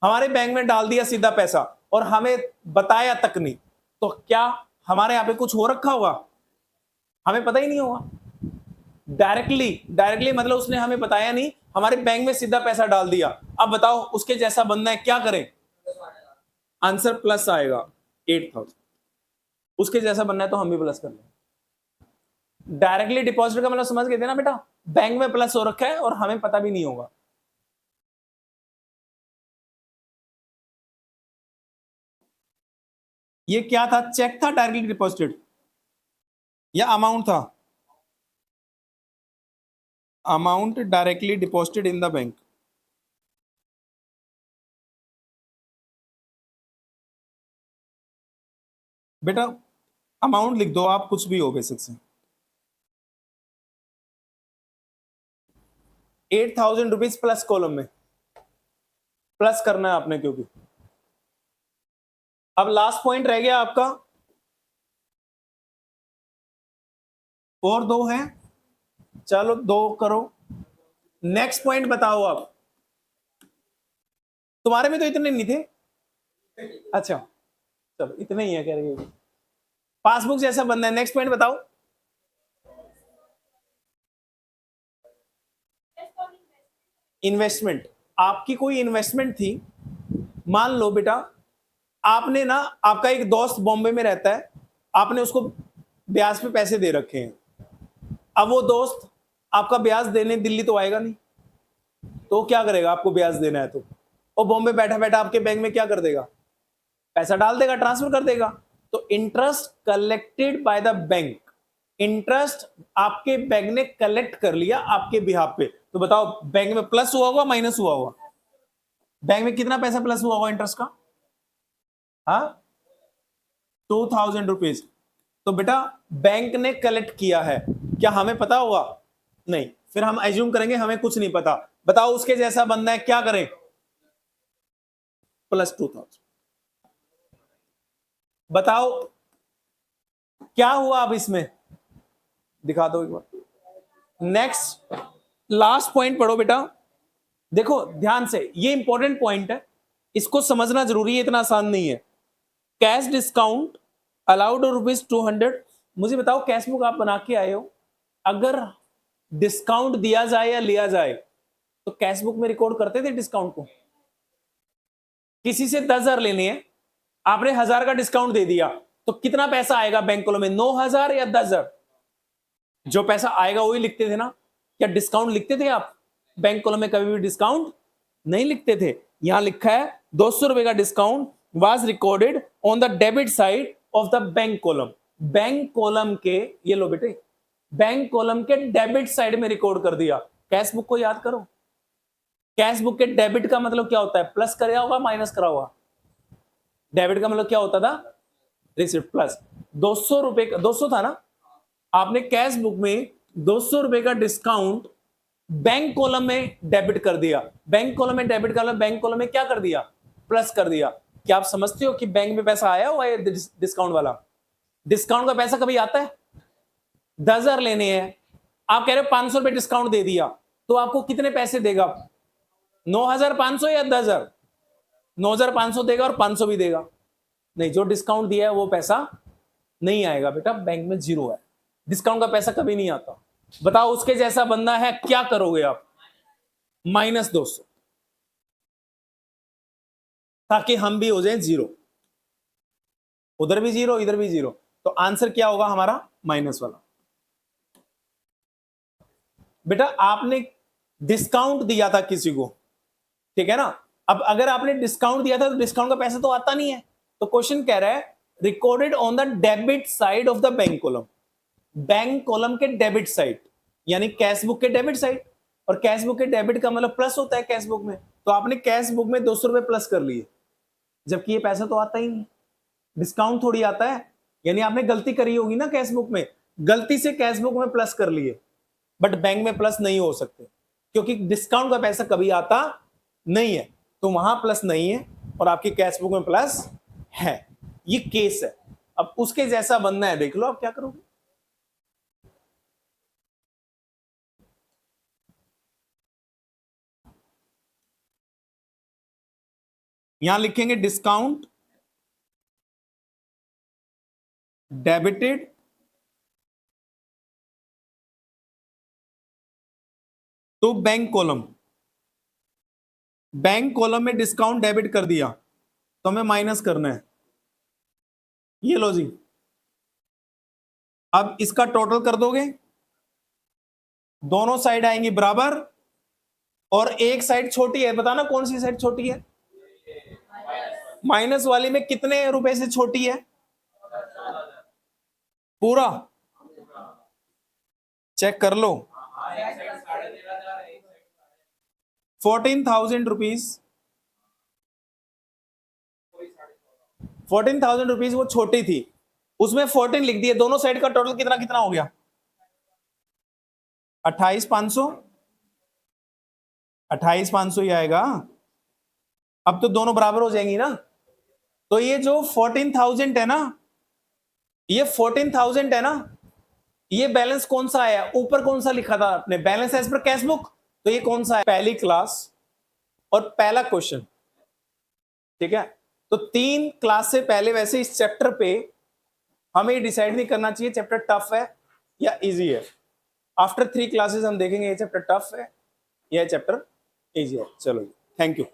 हमारे बैंक में डाल दिया सीधा पैसा और हमें बताया तक नहीं, तो क्या हमारे यहां पे कुछ हो रखा होगा? हमें पता ही नहीं होगा। डायरेक्टली मतलब उसने हमें बताया नहीं, हमारे बैंक में सीधा पैसा डाल दिया। अब बताओ उसके जैसा बनना है, क्या करें? आंसर प्लस आएगा 8,000। उसके जैसा बनना है तो हम भी प्लस कर लें। डायरेक्टली डिपॉजिट का मतलब समझ गए थे ना बेटा, बैंक में प्लस हो रखा है और हमें पता भी नहीं होगा। ये क्या था? चेक था डायरेक्टली डिपॉजिटेड या अमाउंट था? Amount directly deposited in the bank. बेटा अमाउंट लिख दो आप, कुछ भी हो बेसिक से। 8,000 रुपीज प्लस कॉलम में प्लस करना है आपने, क्योंकि अब लास्ट पॉइंट रह गया आपका, और 2 हैं, चलो 2 करो। नेक्स्ट पॉइंट बताओ आप, तुम्हारे में तो इतने नहीं थे। अच्छा चलो इतने ही है कह रहे, पासबुक जैसा बनना है। नेक्स्ट पॉइंट बताओ। इन्वेस्टमेंट, आपकी कोई इन्वेस्टमेंट थी, मान लो बेटा आपने ना, आपका एक दोस्त बॉम्बे में रहता है, आपने उसको ब्याज पे पैसे दे रखे हैं। अब वो दोस्त आपका ब्याज देने दिल्ली तो आएगा नहीं, तो क्या करेगा? आपको ब्याज देना है तो वो बॉम्बे बैठा बैठा आपके बैंक में क्या कर देगा? पैसा डाल देगा, ट्रांसफर कर देगा। तो interest collected by the bank, interest आपके बैंक ने कलेक्ट कर लिया आपके बिहाफ पे। तो बताओ बैंक में प्लस हुआ होगा माइनस हुआ होगा? बैंक में कितना पैसा प्लस हुआ होगा इंटरेस्ट का? हाँ 2,000 रुपीज। तो बेटा बैंक ने कलेक्ट किया है, क्या हमें पता होगा? नहीं। फिर हम एज्यूम करेंगे हमें कुछ नहीं पता। बताओ उसके जैसा बनना है, क्या करें? प्लस 2,000। बताओ क्या हुआ अब इसमें, दिखा दो एक बार। नेक्स्ट लास्ट पॉइंट पढ़ो बेटा, देखो ध्यान से, ये इंपॉर्टेंट पॉइंट है, इसको समझना जरूरी है, इतना आसान नहीं है। Cash discount allowed ₹200। मुझे बताओ कैश बुक आप बना के आए हो, अगर डिस्काउंट दिया जाए या लिया जाए तो कैश बुक में रिकॉर्ड करते थे डिस्काउंट को? किसी से 10,000 लेने हैं, आपने 1,000 का डिस्काउंट दे दिया, तो कितना पैसा आएगा बैंक कॉलम में? 9,000 या 10,000? जो पैसा आएगा वही लिखते थे ना। क्या डिस्काउंट लिखते थे आप बैंक कॉलम में? कभी भी डिस्काउंट नहीं लिखते थे। यहां लिखा है 200 रुपए का discount was recorded on the debit side of the bank column. Bank column के, ये लो बेटे, बैंक कॉलम के डेबिट साइड में रिकॉर्ड कर दिया। कैश बुक को याद करो, कैश बुक के डेबिट का मतलब क्या होता है? प्लस करा होगा माइनस करा होगा? डेबिट का मतलब क्या होता था? Receipt plus. 200 रुपए का, 200 था ना, आपने कैश बुक में 200 रुपए का डिस्काउंट बैंक कॉलम में डेबिट कर दिया। बैंक कॉलम में डेबिट कर, बैंक कॉलम में क्या कर दिया? प्लस कर दिया। क्या आप समझते हो कि बैंक में पैसा आया हुआ है डिस्काउंट वाला? डिस्काउंट का पैसा कभी आता है? 10,000 लेने हैं, आप कह रहे हो 500 रुपए डिस्काउंट दे दिया, तो आपको कितने पैसे देगा? 9,500 या 10,000? 9,500 देगा और 500 भी देगा। नहीं, जो डिस्काउंट दिया है वो पैसा नहीं आएगा बेटा, बैंक में जीरो है, डिस्काउंट का पैसा कभी नहीं आता। बताओ उसके जैसा बनना है, क्या करोगे आप? -200, ताकि हम भी हो जाए जीरो, उधर भी जीरो इधर भी जीरो। तो आंसर क्या होगा हमारा? माइनस वाला। बेटा आपने डिस्काउंट दिया था किसी को, ठीक है ना? अब अगर आपने डिस्काउंट दिया था तो डिस्काउंट का पैसा तो आता नहीं है, तो क्वेश्चन कह रहा है recorded on the debit side of the bank column. Bank column के डेबिट साइड यानी कैश बुक के डेबिट साइड। और कैश बुक के डेबिट का मतलब प्लस होता है कैश बुक में, तो आपने कैश बुक में 200 रुपए प्लस कर लिए, जबकि ये पैसा तो आता ही नहीं, डिस्काउंट थोड़ी आता है। यानी आपने गलती करी होगी ना कैश बुक में, गलती से कैश बुक में प्लस कर लिए, बट बैंक में प्लस नहीं हो सकते क्योंकि डिस्काउंट का पैसा कभी आता नहीं है, तो वहां प्लस नहीं है और आपकी कैश बुक में प्लस है। ये केस है। अब उसके जैसा बनना है, देख लो आप क्या करोगे। यहां लिखेंगे डिस्काउंट डेबिटेड तो बैंक कॉलम, बैंक कॉलम में डिस्काउंट डेबिट कर दिया तो हमें माइनस करना है, ये लो जी। अब इसका टोटल कर दोगे, दोनों साइड आएंगी बराबर और एक साइड छोटी है, बताना कौन सी साइड छोटी है? माइनस वाली में कितने रुपए से छोटी है? पूरा चेक कर लो, 14,000 रुपीज, 14,000 रुपीज वो छोटी थी, उसमें 14 लिख दिए, दोनों साइड का टोटल कितना कितना हो गया? 28,500, 28,500 ही आएगा। अब तो दोनों बराबर हो जाएंगी ना, तो ये जो 14,000 है ना, ये 14,000 है ना, ये बैलेंस कौन सा आया? ऊपर कौन सा लिखा था आपने? Balance as per cash book, तो ये कौन सा है? पहली क्लास और पहला क्वेश्चन, ठीक है। तो 3 क्लास से पहले वैसे इस चैप्टर पे हमें डिसाइड नहीं करना चाहिए चैप्टर टफ है या इजी है। आफ्टर 3 क्लासेस हम देखेंगे ये चैप्टर टफ है या चैप्टर इजी है। चलो, थैंक यू।